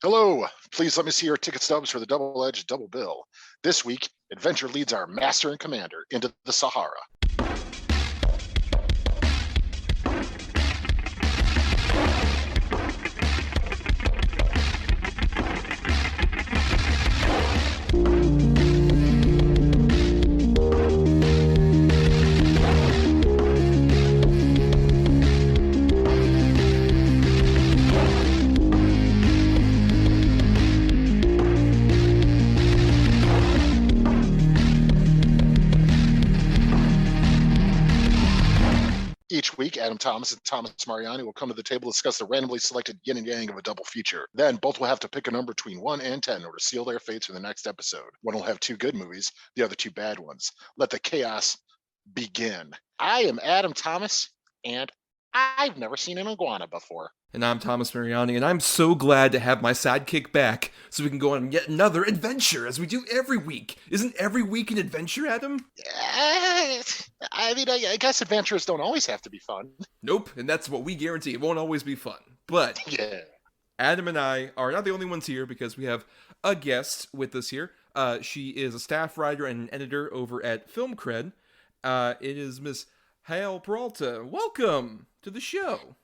Hello, please let me see your ticket stubs for the double-edged double bill. This week, Adventure leads our master and commander into the Sahara. Each week, Adam Thomas and Thomas Mariani will come to the table to discuss the randomly selected yin and yang of a double feature. Then both will have to pick a number between 1 and 10 in order to seal their fates for the next episode. One will have 2 good movies, the other 2 bad ones. Let the chaos begin. I am Adam Thomas, and I've never seen an iguana before. And I'm Thomas Mariani, and I'm so glad to have my sidekick back so we can go on yet another adventure, as we do every week. Isn't every week an adventure, Adam? I guess adventures don't always have to be fun. Nope, and that's what we guarantee. It won't always be fun. But yeah. Adam and I are not the only ones here, because we have a guest with us here. She is a staff writer and an editor over at Film Cred. It is Miss Jael Peralta. Welcome to the show.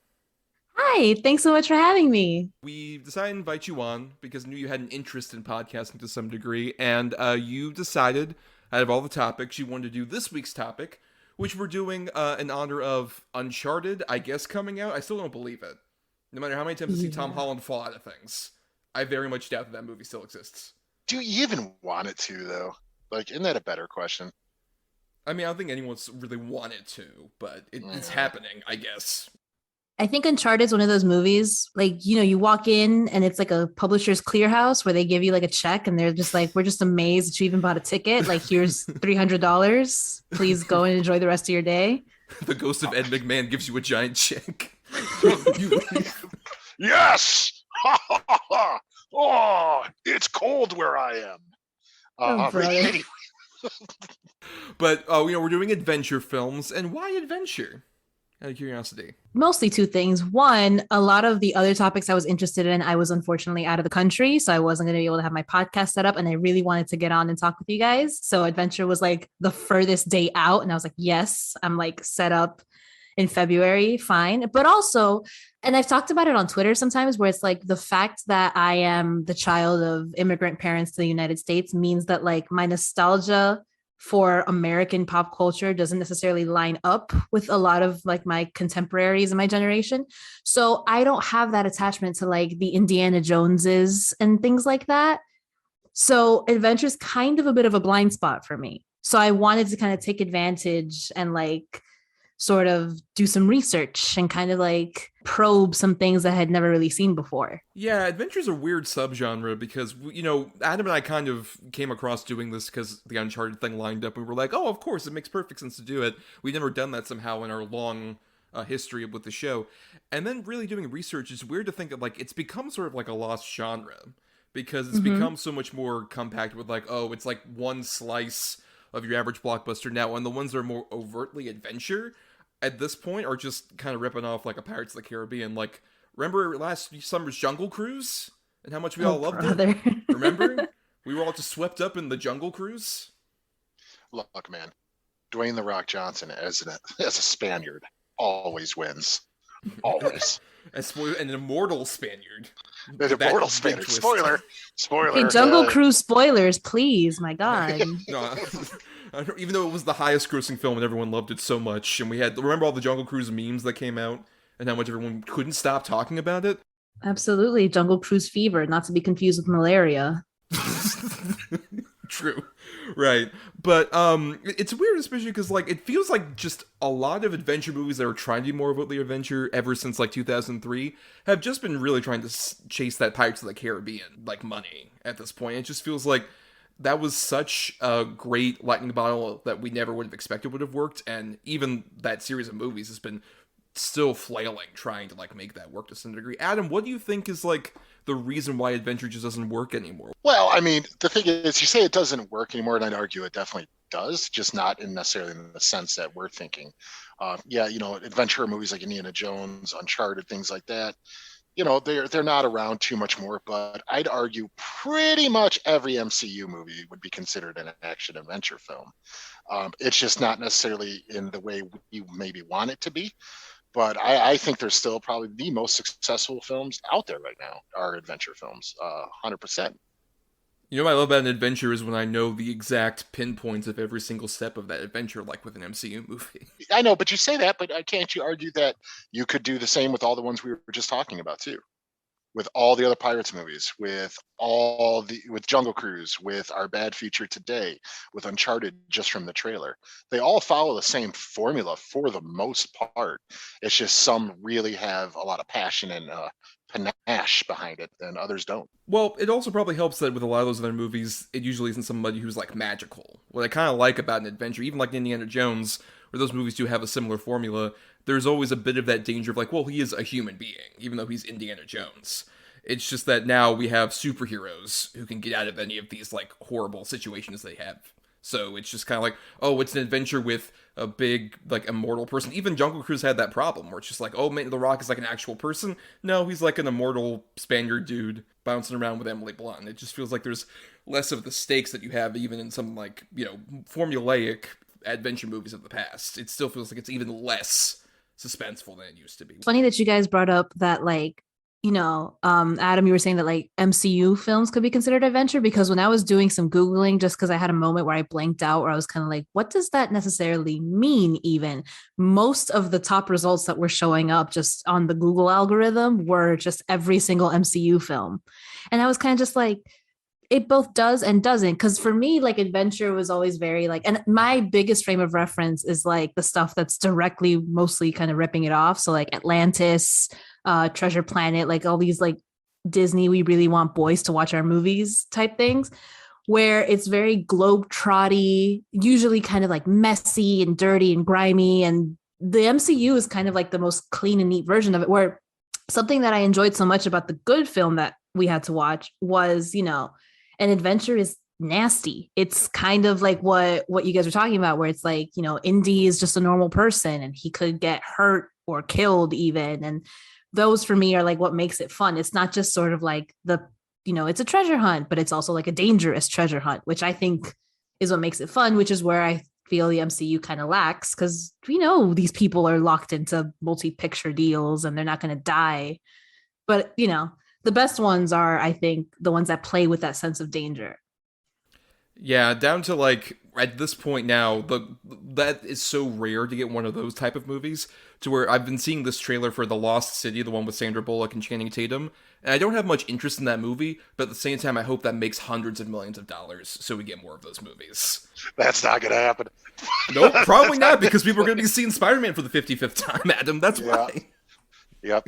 Hi, thanks so much for having me. We decided to invite you on because I knew you had an interest in podcasting to some degree, and you decided, out of all the topics, you wanted to do this week's topic, which we're doing in honor of Uncharted, I guess, coming out. I still don't believe it. No matter how many times I see Tom Holland fall out of things, I very much doubt that movie still exists. Do you even want it to, though? Like, isn't that a better question? I mean, I don't think anyone's really wanted to, but it's happening, I guess. I think Uncharted is one of those movies, like, you walk in and it's like a publisher's clearhouse where they give you like a check and they're just like, we're just amazed that you even bought a ticket. Like, here's $300. Please go and enjoy the rest of your day. The ghost of Ed McMahon gives you a giant check. Yes! Oh, it's cold where I am. Anyway. But, we're doing adventure films, and why adventure? Out of curiosity. Mostly 2 things. One, a lot of the other topics I was interested in, I was unfortunately out of the country, so I wasn't going to be able to have my podcast set up, and I really wanted to get on and talk with you guys. So adventure was like the furthest day out, and I was like, yes, I'm like set up in February, fine. But also, and I've talked about it on Twitter sometimes, where it's like the fact that I am the child of immigrant parents to the United States means that like my nostalgia for American pop culture doesn't necessarily line up with a lot of like my contemporaries in my generation. So I don't have that attachment to like the Indiana Joneses and things like that. So adventure is kind of a bit of a blind spot for me. So I wanted to kind of take advantage and like sort of do some research and kind of like probe some things that I had never really seen before. Yeah, adventure's a weird subgenre because, Adam and I kind of came across doing this because the Uncharted thing lined up. We were like, oh, of course, it makes perfect sense to do it. We've never done that somehow in our long history with the show. And then really doing research, it's weird to think of, like, it's become sort of like a lost genre because it's become so much more compact with, like, oh, it's like one slice of your average blockbuster now, and the ones that are more overtly adventure at this point are just kind of ripping off like a Pirates of the Caribbean. Like, remember last summer's Jungle Cruise and how much we all loved it? Remember? We were all just swept up in the Jungle Cruise. Look, man, Dwayne "The Rock" Johnson as a Spaniard always wins. Always. An immortal Spaniard. An immortal Spaniard. Spoiler. Hey, Jungle Cruise spoilers, please. My God. No, even though it was the highest grossing film and everyone loved it so much, and remember all the Jungle Cruise memes that came out and how much everyone couldn't stop talking about it? Absolutely. Jungle Cruise fever, not to be confused with malaria. True. Right. But it's weird, especially because like it feels like just a lot of adventure movies that are trying to be more overtly adventure ever since like 2003 have just been really trying to chase that Pirates of the Caribbean like money at this point. It just feels like that was such a great lightning bottle that we never would have expected would have worked, and even that series of movies has been still flailing trying to like make that work to some degree. Adam, what do you think is like the reason why adventure just doesn't work anymore? Well, I mean, the thing is, you say it doesn't work anymore, and I'd argue it definitely does, just not necessarily in the sense that we're thinking. Adventure movies like Indiana Jones, Uncharted, things like that. they're not around too much more, but I'd argue pretty much every MCU movie would be considered an action adventure film. It's just not necessarily in the way we maybe want it to be. But I think they're still probably the most successful films out there right now are adventure films, 100%. You know what I love about an adventure is when I know the exact pinpoints of every single step of that adventure, like with an MCU movie. I know, but you say that, but can't you argue that you could do the same with all the ones we were just talking about too? With all the other Pirates movies, with Jungle Cruise, with our bad feature today, with Uncharted, just from the trailer. They all follow the same formula for the most part. It's just some really have a lot of passion and panache behind it, and others don't. Well, it also probably helps that with a lot of those other movies, it usually isn't somebody who's like magical. What I kind of like about an adventure, even like Indiana Jones, where those movies do have a similar formula, there's always a bit of that danger of like, well, he is a human being, even though he's Indiana Jones. It's just that now we have superheroes who can get out of any of these like horrible situations they have. So it's just kind of like, oh, it's an adventure with a big, like, immortal person. Even Jungle Cruise had that problem, where it's just like, oh, man, The Rock is like an actual person. No, he's like an immortal Spaniard dude bouncing around with Emily Blunt. It just feels like there's less of the stakes that you have even in some, like, formulaic adventure movies of the past. It still feels like it's even less suspenseful than it used to be. Funny that you guys brought up that, like, Adam, you were saying that like MCU films could be considered adventure, because when I was doing some Googling, just because I had a moment where I blanked out, where I was kind of like, what does that necessarily mean? Even most of the top results that were showing up just on the Google algorithm were just every single MCU film. And I was kind of just like, it both does and doesn't. Because for me, like, adventure was always very like, and my biggest frame of reference is like the stuff that's directly mostly kind of ripping it off. So like Atlantis, Treasure Planet, like all these like Disney, we really want boys to watch our movies type things, where it's very globe-trotty, usually kind of like messy and dirty and grimy. And the MCU is kind of like the most clean and neat version of it, where something that I enjoyed so much about the good film that we had to watch was, an adventure is nasty. It's kind of like what you guys were talking about, where it's like, Indy is just a normal person and he could get hurt or killed even. And those for me are like what makes it fun. It's not just sort of like it's a treasure hunt, but it's also like a dangerous treasure hunt, which I think is what makes it fun, which is where I feel the MCU kind of lacks, because these people are locked into multi-picture deals and they're not going to die. But, the best ones are, I think, the ones that play with that sense of danger. Yeah, down to like at this point now, that is so rare to get one of those type of movies, to where I've been seeing this trailer for The Lost City, the one with Sandra Bullock and Channing Tatum, and I don't have much interest in that movie, but at the same time, I hope that makes hundreds of millions of dollars so we get more of those movies. That's not going to happen. Nope, probably not, because people are going to be seeing Spider-Man for the 55th time, Adam. That's why. Yep.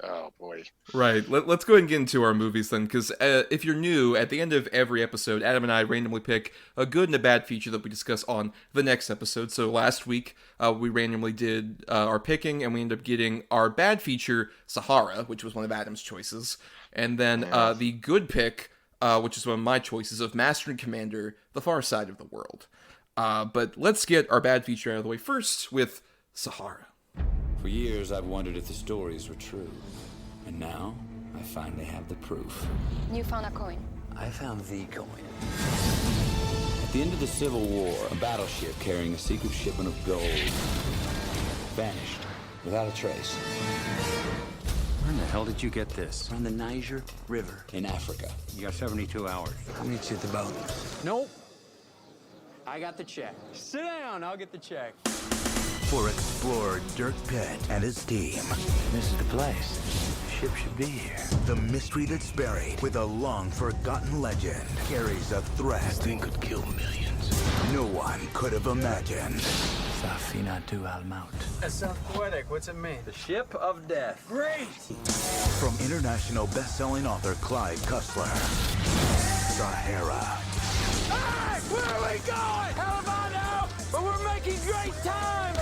Oh, boy. Right. Let's go ahead and get into our movies then, because if you're new, at the end of every episode, Adam and I randomly pick a good and a bad feature that we discuss on the next episode. So last week, we randomly did our picking, and we ended up getting our bad feature, Sahara, which was one of Adam's choices. And then the good pick, which is one of my choices, of Master and Commander, The Far Side of the World. But let's get our bad feature out of the way first with Sahara. For years, I've wondered if the stories were true. And now, I finally have the proof. You found a coin. I found the coin. At the end of the Civil War, a battleship carrying a secret shipment of gold vanished without a trace. Where in the hell did you get this? On the Niger River in Africa. You got 72 hours. I'll meet you at the boat. Nope. I got the check. Sit down, I'll get the check. For explorer Dirk Pitt and his team. This is the place. The ship should be here. The mystery that's buried with a long-forgotten legend carries a threat. This thing could kill millions. No one could have imagined. Safinatu al-Maut. That sounds poetic. What's it mean? The ship of death. Great! From international best-selling author Clive Cussler. Sahara. Hey! Where are we going? How about now? But we're making great time!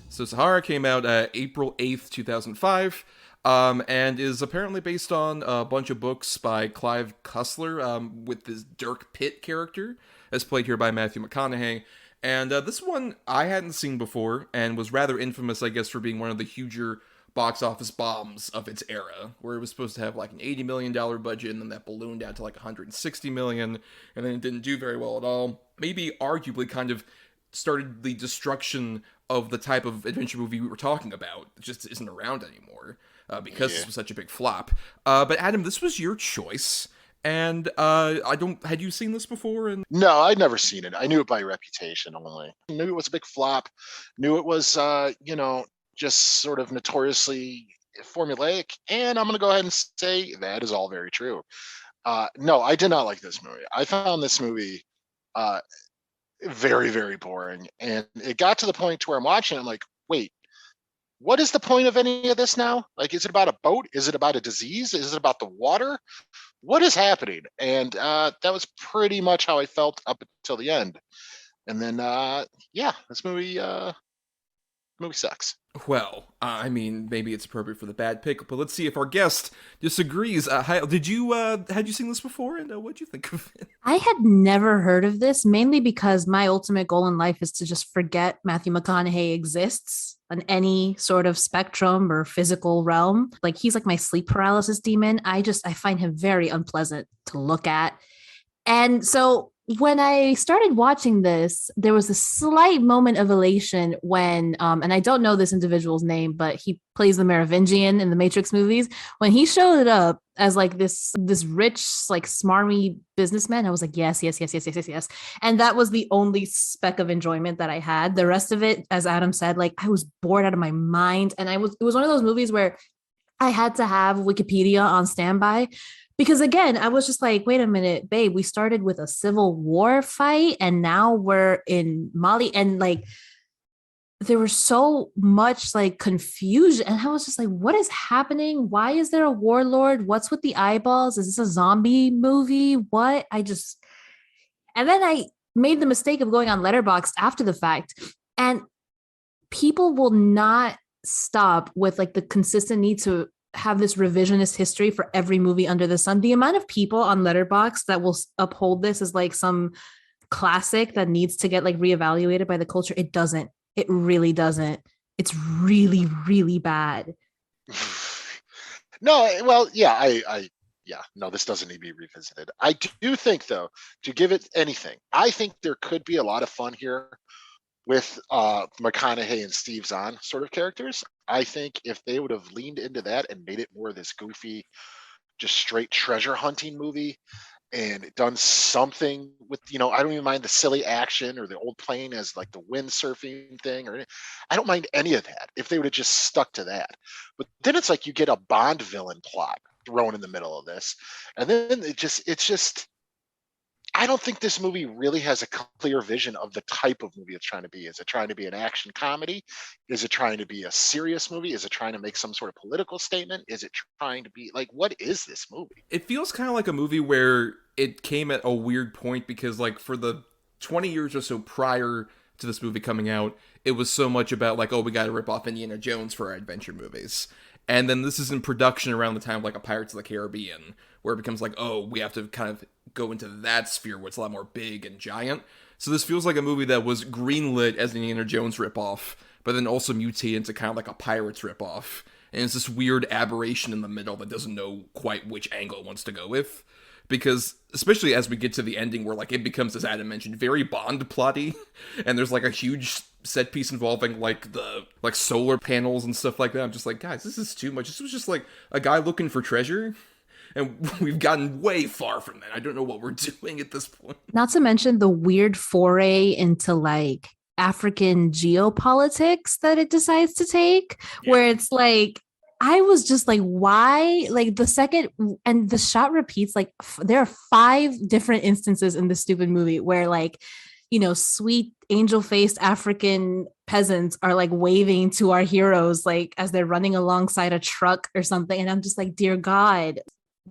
So Sahara came out April 8th, 2005, and is apparently based on a bunch of books by Clive Cussler, with this Dirk Pitt character, as played here by Matthew McConaughey. And this one I hadn't seen before, and was rather infamous, I guess, for being one of the huger box office bombs of its era, where it was supposed to have like an $80 million budget, and then that ballooned out to like $160 million, and then it didn't do very well at all. Maybe arguably kind of started the destruction of the type of adventure movie we were talking about. It just isn't around anymore because this was such a big flop. But Adam, this was your choice. And had you seen this before? And No, I'd never seen it. I knew it by reputation only. I knew it was a big flop. Knew it was, just sort of notoriously formulaic. And I'm going to go ahead and say that is all very true. No, I did not like this movie. I found this movie very, very boring. And it got to the point to where I'm watching it, I'm like, wait, what is the point of any of this now? Like, is it about a boat? Is it about a disease? Is it about the water? What is happening? And that was pretty much how I felt up until the end. And then, this movie sucks. well, I mean, maybe it's appropriate for the bad pick, but let's see if our guest disagrees. Had you seen this before, and what'd you think of it? I had never heard of this, mainly because my ultimate goal in life is to just forget Matthew McConaughey exists on any sort of spectrum or physical realm. Like, he's like my sleep paralysis demon. I find him very unpleasant to look at. And so when I started watching this, there was a slight moment of elation when, and I don't know this individual's name, but he plays the Merovingian in the Matrix movies. When he showed up as like this rich, like smarmy businessman, I was like, yes. And that was the only speck of enjoyment that I had. The rest of it, as Adam said, like, I was bored out of my mind. And it was one of those movies where I had to have Wikipedia on standby. Because again, I was just like, wait a minute, babe, we started with a civil war fight and now we're in Mali. And like, there was so much like confusion. And I was just like, what is happening? Why is there a warlord? What's with the eyeballs? Is this a zombie movie? What? And then I made the mistake of going on Letterboxd after the fact. And people will not stop with like the consistent need to have this revisionist history for every movie under the sun. The amount of people on Letterboxd that will uphold this as like some classic that needs to get like reevaluated by the culture, it doesn't. It really doesn't. It's really, really bad. No, well, yeah, no, this doesn't need to be revisited. I do think, though, to give it anything, I think there could be a lot of fun here with McConaughey and Steve Zahn sort of characters. I think if they would have leaned into that and made it more of this goofy, just straight treasure hunting movie and done something with, I don't even mind the silly action or the old plane as like the windsurfing thing, or I don't mind any of that if they would have just stuck to that. But then it's like you get a Bond villain plot thrown in the middle of this. And then it's just, I don't think this movie really has a clear vision of the type of movie it's trying to be. Is it trying to be an action comedy? Is it trying to be a serious movie? Is it trying to make some sort of political statement? Is it trying to be like, what is this movie? It feels kind of like a movie where it came at a weird point because like for the 20 years or so prior to this movie coming out, it was so much about like, oh, we got to rip off Indiana Jones for our adventure movies. And then this is in production around the time of like a Pirates of the Caribbean, where it becomes like, oh, we have to kind of go into that sphere where it's a lot more big and giant. So this feels like a movie that was greenlit as an Indiana Jones ripoff, but then also mutated into kind of like a Pirates ripoff. And it's this weird aberration in the middle that doesn't know quite which angle it wants to go with. Because, especially as we get to the ending where, like, it becomes, as Adam mentioned, very Bond plotty, and there's, like, a huge set piece involving, like, the, like, solar panels and stuff like that. I'm just like, guys, this is too much. This was just, like, a guy looking for treasure, and we've gotten way far from that. I don't know what we're doing at this point. Not to mention the weird foray into, like, African geopolitics that it decides to take, where it's, like, I was just like, why? Like the second, and the shot repeats, like there are 5 different instances in this stupid movie where like, sweet angel-faced African peasants are like waving to our heroes, like as they're running alongside a truck or something. And I'm just like, dear God,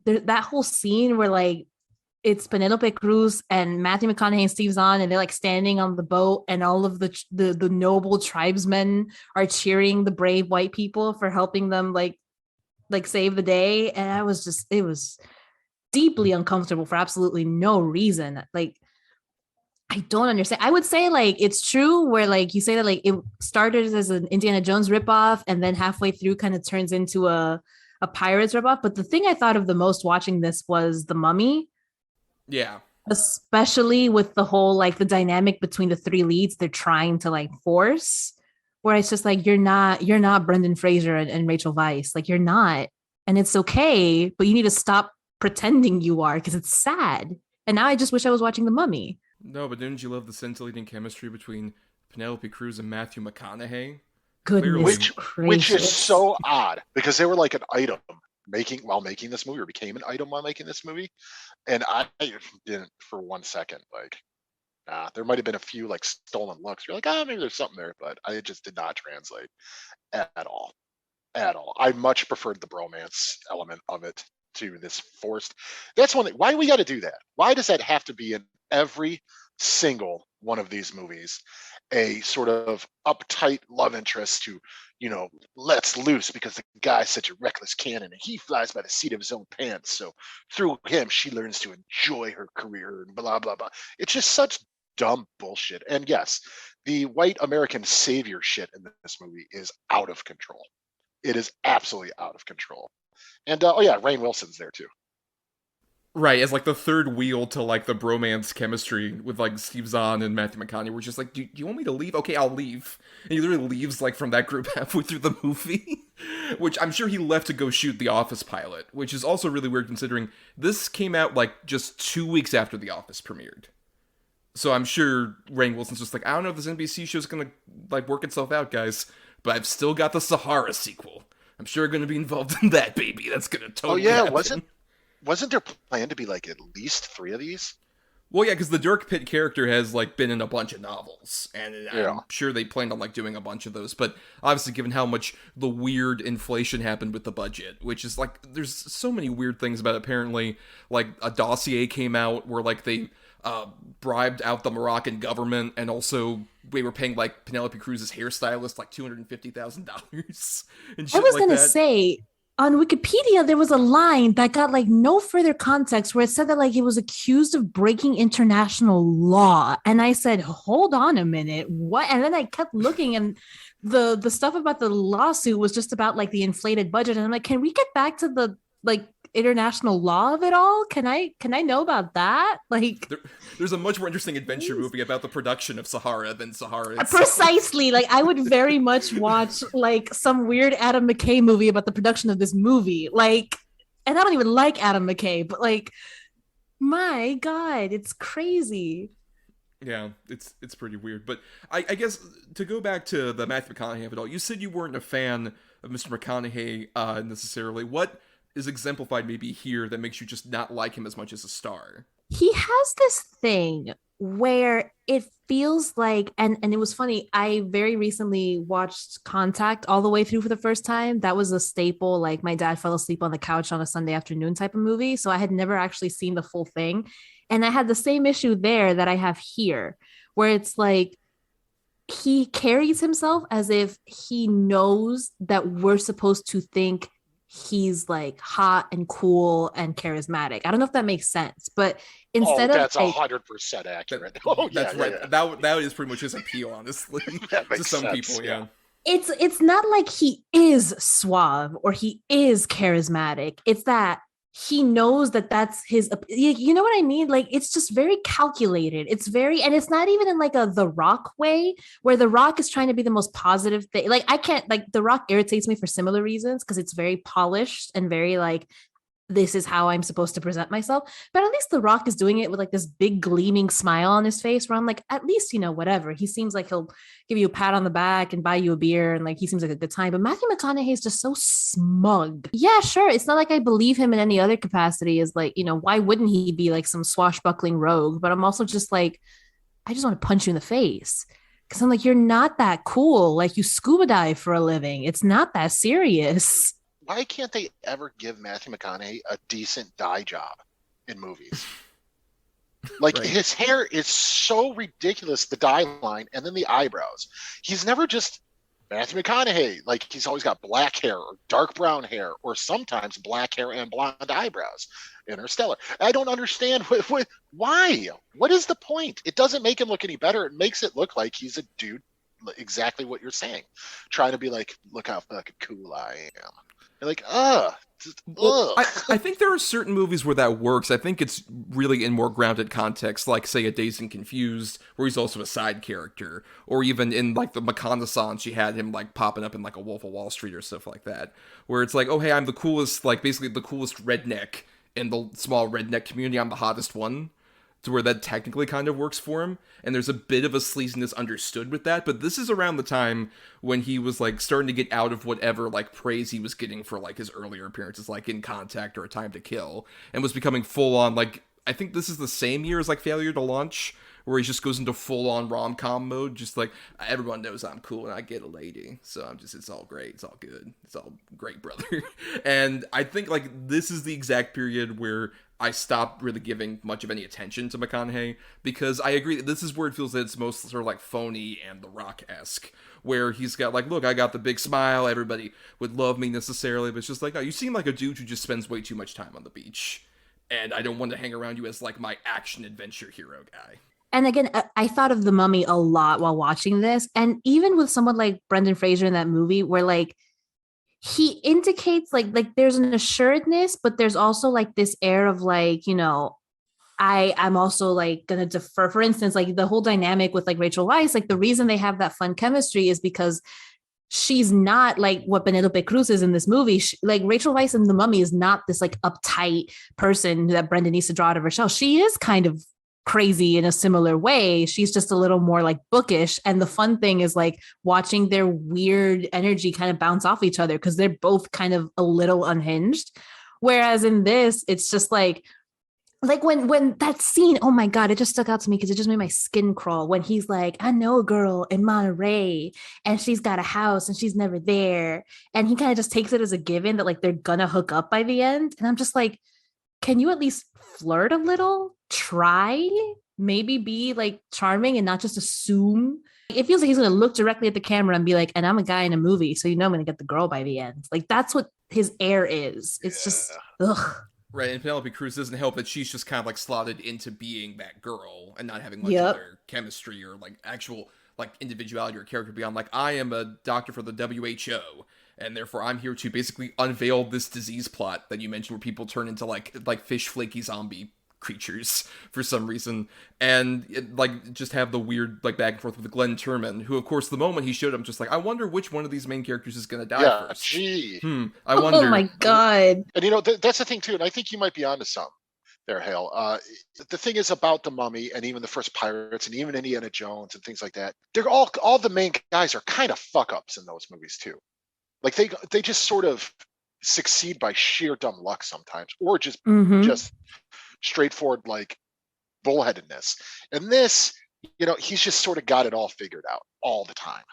that whole scene where like, it's Penelope Cruz and Matthew McConaughey and Steve Zahn, and they're like standing on the boat, and all of the noble tribesmen are cheering the brave white people for helping them like save the day. And it was deeply uncomfortable for absolutely no reason. Like, I don't understand. I would say like it's true where like you say that like it started as an Indiana Jones ripoff and then halfway through kind of turns into a Pirates ripoff. But the thing I thought of the most watching this was The Mummy, Yeah. especially with the whole like the dynamic between the three leads they're trying to like force, where it's just like you're not Brendan Fraser and Rachel Weisz. Like you're not. And it's okay, but you need to stop pretending you are because it's sad. And now I just wish I was watching The Mummy. No, but didn't you love the scintillating chemistry between Penelope Cruz and Matthew McConaughey? Goodness Which is gracious. so odd because they were like an item while making this movie, or became an item while making this movie, and I didn't for 1 second like. There might have been a few like stolen looks. You're like, maybe there's something there, but it just did not translate at all. At all. I much preferred the bromance element of it to this forced. That's one thing. Why do we got to do that? Why does that have to be in every single one of these movies? A sort of uptight love interest who, lets loose because the guy's such a reckless cannon and he flies by the seat of his own pants. So through him, she learns to enjoy her career and blah, blah, blah. It's just such dumb bullshit. And yes, the white American savior shit in this movie is out of control. It is absolutely out of control. And Rainn Wilson's there too. Right, as like the third wheel to like the bromance chemistry with like Steve Zahn and Matthew McConaughey. We're just like, do you want me to leave? Okay, I'll leave. And he literally leaves like from that group halfway through the movie, which I'm sure he left to go shoot The Office pilot, which is also really weird considering this came out like just 2 weeks after The Office premiered. So I'm sure Rainn Wilson's just like, I don't know if this NBC show's gonna like work itself out, guys, but I've still got the Sahara sequel. I'm sure going to be involved in that, baby. That's going to totally happen. Wasn't there planned to be like at least 3 of these? Well, yeah, because the Dirk Pitt character has like been in a bunch of novels, and I'm sure they planned on like doing a bunch of those. But obviously, given how much the weird inflation happened with the budget, which is like, there's so many weird things about it. Apparently, like a dossier came out where like they bribed out the Moroccan government, and also we were paying like Penelope Cruz's hairstylist like $250,000 and shit. I was like gonna that. say on Wikipedia there was a line that got like no further context where it said that like he was accused of breaking international law, and I said, hold on a minute, what? And then I kept looking, and the stuff about the lawsuit was just about like the inflated budget, and I'm like, can we get back to the like international law of it all? Can I know about that? Like there's a much more interesting adventure movie about the production of Sahara than Sahara itself. Precisely. Like I would very much watch like some weird Adam McKay movie about the production of this movie. Like, and I don't even like Adam McKay, but like, my God, it's crazy. Yeah, it's pretty weird. But I guess to go back to the Matthew McConaughey of it all, you said you weren't a fan of Mr. McConaughey necessarily. What is exemplified maybe here that makes you just not like him as much as a star? He has this thing where it feels like, and it was funny, I very recently watched Contact all the way through for the first time. That was a staple. Like my dad fell asleep on the couch on a Sunday afternoon type of movie. So I had never actually seen the full thing. And I had the same issue there that I have here, where it's like, he carries himself as if he knows that we're supposed to think he's like hot and cool and charismatic. I don't know if that makes sense, but instead that's of 100% accurate. That's right. Yeah. That is pretty much his appeal, honestly, to some people. Yeah. It's not like he is suave or he is charismatic. It's that he knows that that's his, you know what I mean? Like, it's just very calculated. It's very, and it's not even in like The Rock way, where The Rock is trying to be the most positive thing. Like, I can't, like, The Rock irritates me for similar reasons, because it's very polished and very like, this is how I'm supposed to present myself. But at least The Rock is doing it with like this big gleaming smile on his face, where I'm like, at least, whatever. He seems like he'll give you a pat on the back and buy you a beer, and like he seems like a good time. But Matthew McConaughey is just so smug. Yeah, sure. It's not like I believe him in any other capacity as like, why wouldn't he be like some swashbuckling rogue? But I'm also just like, I just want to punch you in the face. Because I'm like, you're not that cool. Like, you scuba dive for a living. It's not that serious. Why can't they ever give Matthew McConaughey a decent dye job in movies? Like, right. His hair is so ridiculous, the dye line, and then the eyebrows. He's never just Matthew McConaughey, like he's always got black hair or dark brown hair, or sometimes black hair and blonde eyebrows. Interstellar. I don't understand why. What is the point? It doesn't make him look any better. It makes it look like he's a dude, exactly what you're saying, trying to be like, look how fucking cool I am. You're like, well, I think there are certain movies where that works. I think it's really in more grounded context, like, say, A Dazed and Confused, where he's also a side character. Or even in, like, the McConaughey, you had him, like, popping up in, like, a Wolf of Wall Street or stuff like that. Where it's like, oh, hey, I'm the coolest, like, basically the coolest redneck in the small redneck community. I'm the hottest one. To where that technically kind of works for him. And there's a bit of a sleaziness understood with that. But this is around the time when he was, like, starting to get out of whatever, like, praise he was getting for, like, his earlier appearances, like in Contact or A Time to Kill. And was becoming full on, like, I think this is the same year as, like, Failure to Launch, where he just goes into full on rom-com mode. Just like, everyone knows I'm cool and I get a lady. So I'm just, it's all great. It's all good. It's all great, brother. And I think, like, this is the exact period where I stopped really giving much of any attention to McConaughey, because I agree that this is where it feels that it's most sort of like phony and The Rock-esque, where he's got like, look, I got the big smile, everybody would love me necessarily, but it's just like, no, you seem like a dude who just spends way too much time on the beach, and I don't want to hang around you as like my action adventure hero guy. And again, I thought of The Mummy a lot while watching this, and even with someone like Brendan Fraser in that movie, where like he indicates like there's an assuredness, but there's also like this air of like, you know, I'm also like gonna defer. For instance, like the whole dynamic with like Rachel Weisz, like the reason they have that fun chemistry is because she's not like what Penelope Cruz is in this movie. Like Rachel Weisz in The Mummy is not this like uptight person that Brendan needs to draw out of her shell. She is kind of crazy in a similar way. She's just a little more like bookish. And the fun thing is like watching their weird energy kind of bounce off each other, because they're both kind of a little unhinged. Whereas in this, it's just like when that scene, oh my God, it just stuck out to me because it just made my skin crawl when he's like, I know a girl in Monterey and she's got a house and she's never there. And he kind of just takes it as a given that like they're gonna hook up by the end. And I'm just like, can you at least flirt a little? Try, maybe be like charming and not just assume. It feels like he's going to look directly at the camera and be like, and I'm a guy in a movie, so you know I'm going to get the girl by the end. Like that's what his air is. It's just, ugh. Right, and Penelope Cruz doesn't help that she's just kind of like slotted into being that girl and not having much of their chemistry or like actual like individuality or character beyond like, I am a doctor for the WHO. And therefore, I'm here to basically unveil this disease plot that you mentioned, where people turn into like fish flaky zombie creatures for some reason, and like just have the weird like back and forth with Glenn Turman, who of course the moment he showed up, just like, I wonder which one of these main characters is going to die first. I wonder. Oh my God. And you know that's the thing too, and I think you might be onto something there, Hale. The thing is about The Mummy and even the first Pirates and even Indiana Jones and things like that, they're all the main guys are kind of fuck ups in those movies too. Like they just sort of succeed by sheer dumb luck sometimes, or just straightforward like bullheadedness. And this, you know, he's just sort of got it all figured out all the time,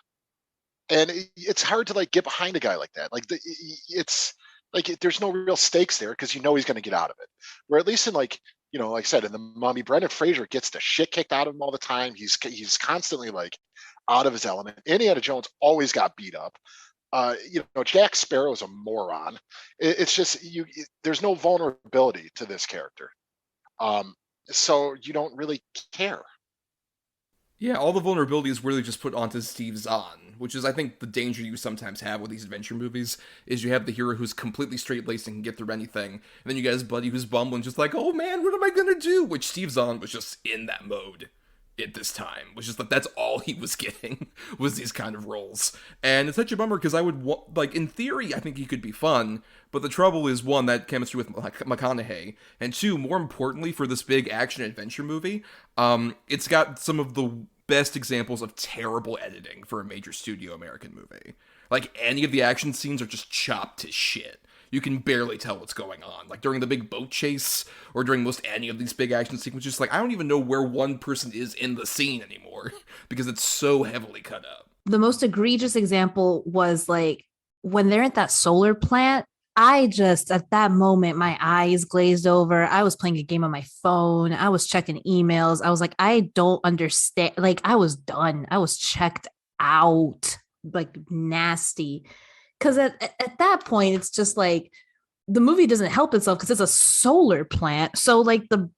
and it's hard to like get behind a guy like that. Like it's like there's no real stakes there because you know he's going to get out of it. Where at least in like, you know, like I said, in The Mummy, Brendan Fraser gets the shit kicked out of him all the time. He's constantly like out of his element. Indiana Jones always got beat up. You know, Jack Sparrow's a moron. It's just there's no vulnerability to this character. So you don't really care. Yeah, all the vulnerability is really just put onto Steve Zahn, which is, I think, the danger you sometimes have with these adventure movies, is you have the hero who's completely straight-laced and can get through anything, and then you got his buddy who's bumbling, just like, oh man, what am I gonna do? Which Steve Zahn was just in that mode at this time, which is like, that's all he was getting, was these kind of roles. And it's such a bummer, because I would, like, in theory, I think he could be fun, but the trouble is, one, that chemistry with McConaughey, and two, more importantly, for this big action-adventure movie, it's got some of the best examples of terrible editing for a major studio American movie. Like, any of the action scenes are just chopped to shit. You can barely tell what's going on. Like, during the big boat chase, or during most any of these big action sequences, like, I don't even know where one person is in the scene anymore, because it's so heavily cut up. The most egregious example was, like, when they're at that solar plant, I just, at that moment, my eyes glazed over. I was playing a game on my phone. I was checking emails. I was like, I don't understand. Like, I was done. I was checked out. like nasty. Because at that point, it's just like the movie doesn't help itself because it's a solar plant. So like the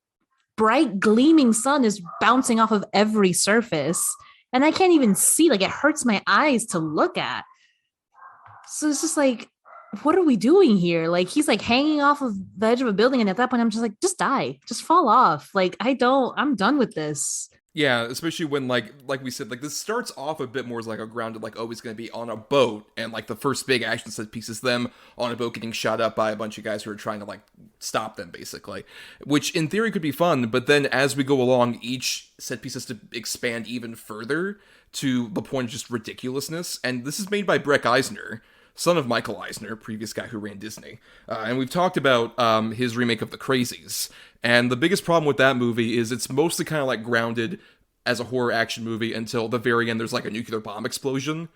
bright gleaming sun is bouncing off of every surface, and I can't even see. Like it hurts my eyes to look at. So it's just like, what are we doing here? Like he's like hanging off of the edge of a building, and at that point, I'm just like, just die, just fall off. Like I'm done with this. Yeah, especially when like we said, like this starts off a bit more as like a grounded, like, oh, he's gonna be on a boat, and like the first big action set piece is them on a boat getting shot up by a bunch of guys who are trying to like stop them, basically. Which in theory could be fun, but then as we go along, each set piece has to expand even further to the point of just ridiculousness. And this is made by Breck Eisner, son of Michael Eisner, previous guy who ran Disney. And we've talked about his remake of The Crazies. And the biggest problem with that movie is it's mostly kind of like grounded as a horror action movie until the very end there's like a nuclear bomb explosion.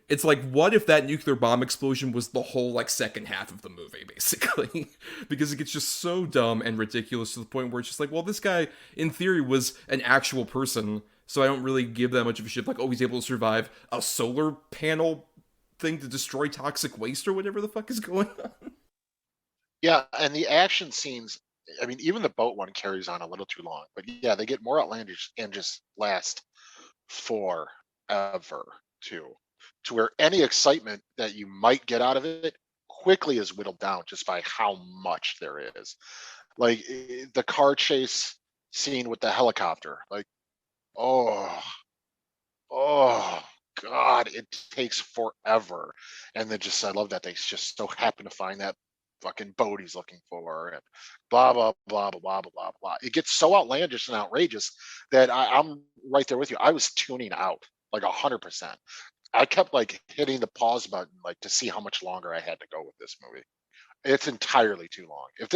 It's like, what if that nuclear bomb explosion was the whole like second half of the movie, basically? Because it gets just so dumb and ridiculous to the point where it's just like, well, this guy in theory was an actual person, so I don't really give that much of a shit. Like, oh, he's able to survive a solar panel thing to destroy toxic waste or whatever the fuck is going on. Yeah, and the action scenes, I mean, even the boat one carries on a little too long. But yeah, they get more outlandish and just last forever, too. To where any excitement that you might get out of it quickly is whittled down just by how much there is. Like the car chase scene with the helicopter. Like, oh, God, it takes forever. And then just, I love that they just so happen to find that fucking boat he's looking for, and blah blah blah blah blah blah blah. It gets so outlandish and outrageous that I'm right there with you. I was tuning out like 100%. I kept like hitting the pause button like to see how much longer I had to go with this movie. It's entirely too long. If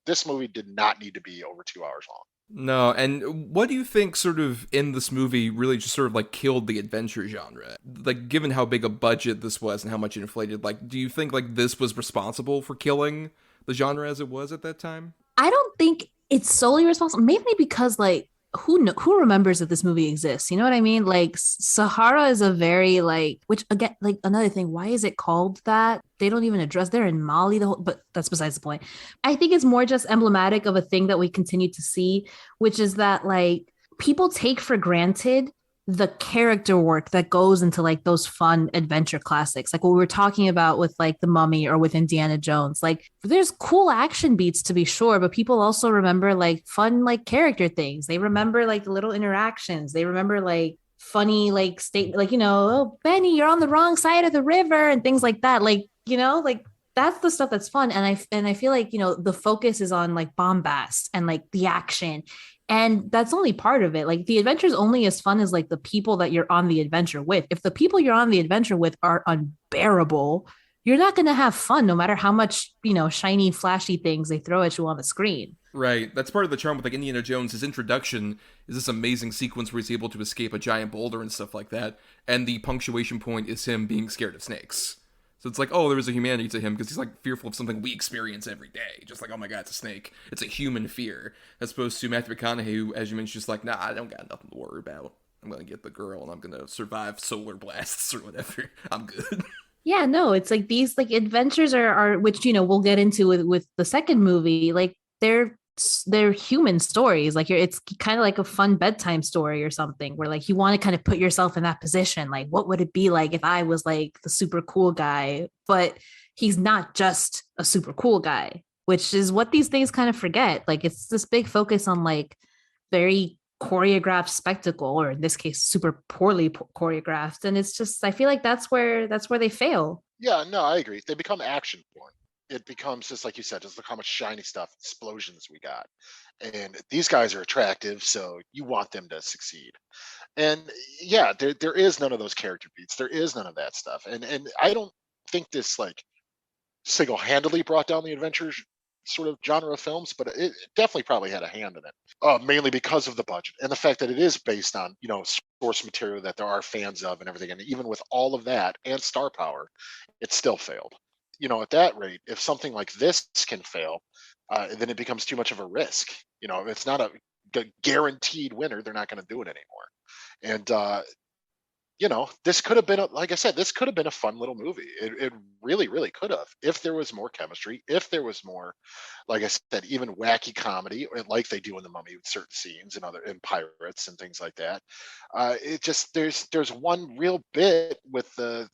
this movie did not need to be over 2 hours long. No, and what do you think sort of in this movie really just sort of like killed the adventure genre? Like, given how big a budget this was and how much it inflated, like, do you think like this was responsible for killing the genre as it was at that time? I don't think it's solely responsible. Maybe because like who remembers that this movie exists? You know what I mean? Like Sahara is a very like, which again, like another thing, why is it called that? They don't even address, they're in Mali but that's besides the point. I think it's more just emblematic of a thing that we continue to see, which is that like people take for granted the character work that goes into like those fun adventure classics, like what we were talking about with like The Mummy or with Indiana Jones. Like there's cool action beats to be sure, but people also remember like fun like character things. They remember like the little interactions. They remember like funny like state, like, you know, oh Benny, you're on the wrong side of the river and things like that. Like, you know, like that's the stuff that's fun. And I feel like, you know, the focus is on like bombast and like the action. And that's only part of it. Like the adventure is only as fun as like the people that you're on the adventure with. If the people you're on the adventure with are unbearable, you're not going to have fun no matter how much, you know, shiny, flashy things they throw at you on the screen. Right. That's part of the charm with like Indiana Jones. His introduction is this amazing sequence where he's able to escape a giant boulder and stuff like that. And the punctuation point is him being scared of snakes. So it's like, oh, there is a humanity to him because he's like fearful of something we experience every day. Just like, oh my God, it's a snake. It's a human fear. As opposed to Matthew McConaughey, who, as you mentioned, just like, nah, I don't got nothing to worry about. I'm going to get the girl and I'm going to survive solar blasts or whatever. I'm good. Yeah, no, it's like these like adventures are which, you know, we'll get into with the second movie. Like they're human stories. Like it's kind of like a fun bedtime story or something where like you want to kind of put yourself in that position. Like, what would it be like if I was like the super cool guy? But he's not just a super cool guy, which is what these things kind of forget. Like it's this big focus on like very choreographed spectacle, or in this case, super poorly choreographed. And it's just, I feel like that's where they fail. Yeah, no, I agree. They become action porn. It becomes just like you said, just look how much shiny stuff, explosions we got. And these guys are attractive, so you want them to succeed. And yeah, there is none of those character beats. There is none of that stuff. And I don't think this like single-handedly brought down the adventure sort of genre of films, but it definitely probably had a hand in it. Mainly because of the budget and the fact that it is based on, you know, source material that there are fans of and everything. And even with all of that and star power, it still failed. You know, at that rate, if something like this can fail, then it becomes too much of a risk. You know, if it's not a guaranteed winner, they're not going to do it anymore. And this could have been, like I said, this could have been a fun little movie. It really, really could have, if there was more chemistry, if there was more, like I said, even wacky comedy, like they do in The Mummy with certain scenes and in Pirates and things like that. It just there's one real bit with the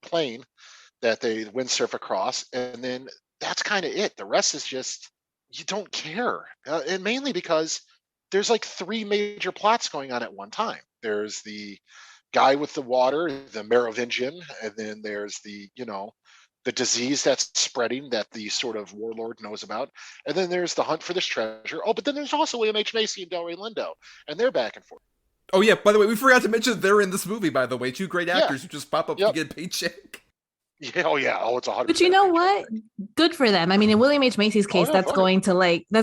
plane that they windsurf across, and then that's kind of it. The rest is just you don't care, and mainly because there's like three major plots going on at one time. There's the guy with the water, the Merovingian, and then there's the disease that's spreading that the sort of warlord knows about, and then there's the hunt for this treasure. Oh, but then there's also William H. Macy and Delroy Lindo, and they're back and forth. Oh yeah, by the way, we forgot to mention they're in this movie, by the way. Two great actors who just pop up to Yep. get a paycheck. Yeah, oh, it's 100%. But you know what? Good for them. I mean, in William H. Macy's case, no, that's totally.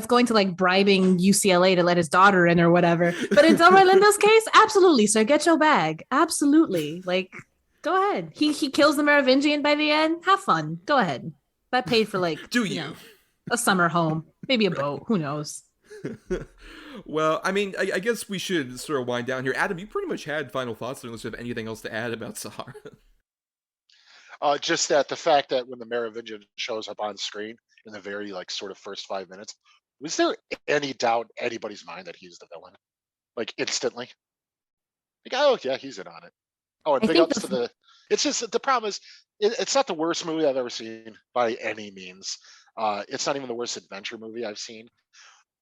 going to like bribing UCLA to let his daughter in or whatever. But in Delroy Lindo's case, absolutely, sir, get your bag. Absolutely, like, go ahead. He kills the Merovingian by the end. Have fun. Go ahead. That paid for like Do you? a summer home, maybe a boat. Who knows? Well, I mean, I guess we should sort of wind down here. Adam, you pretty much had final thoughts unless you have anything else to add about Sahara. Just that the fact that when the Merovingian shows up on screen in the very like sort of first 5 minutes, was there any doubt in anybody's mind that he's the villain? Like instantly? Like, oh yeah, he's in on it. Oh, and I big think ups to the. It's just the problem is it's not the worst movie I've ever seen by any means. It's not even the worst adventure movie I've seen,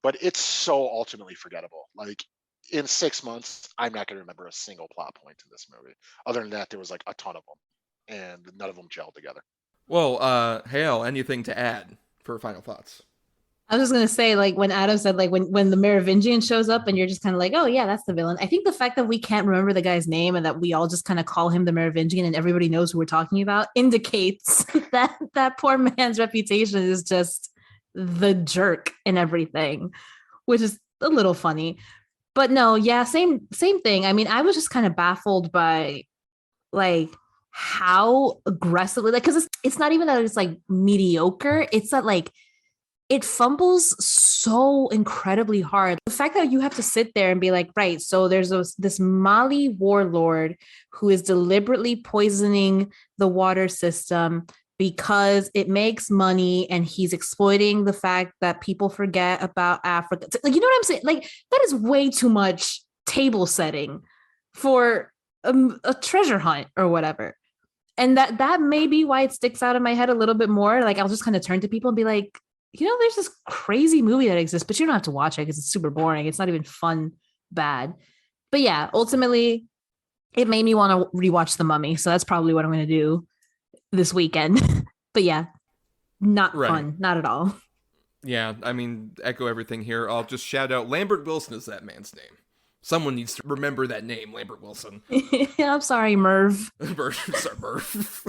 but it's so ultimately forgettable. Like in 6 months, I'm not going to remember a single plot point in this movie. Other than that, there was like a ton of them, and none of them gelled together. Well, Hale, anything to add for final thoughts? I was just gonna say, like when Adam said, like when the Merovingian shows up and you're just kind of like, oh yeah, that's the villain. I think the fact that we can't remember the guy's name and that we all just kind of call him the Merovingian and everybody knows who we're talking about indicates that that poor man's reputation is just the jerk and everything, which is a little funny. But no, yeah, same thing. I mean, I was just kind of baffled by like how aggressively, like, because it's not even that it's like mediocre. It's that like it fumbles so incredibly hard. The fact that you have to sit there and be like, right, so there's this Mali warlord who is deliberately poisoning the water system because it makes money, and he's exploiting the fact that people forget about Africa. Like, you know what I'm saying? Like, that is way too much table setting for a treasure hunt or whatever. And that may be why it sticks out in my head a little bit more. Like, I'll just kind of turn to people and be like, there's this crazy movie that exists, but you don't have to watch it because it's super boring. It's not even fun, bad. But yeah, ultimately, it made me want to rewatch The Mummy. So that's probably what I'm going to do this weekend. But yeah, not fun. Not at all. Yeah, I mean, echo everything here. I'll just shout out Lambert Wilson is that man's name. Someone needs to remember that name, Lambert Wilson. I'm sorry, Merv. Sorry, Merv.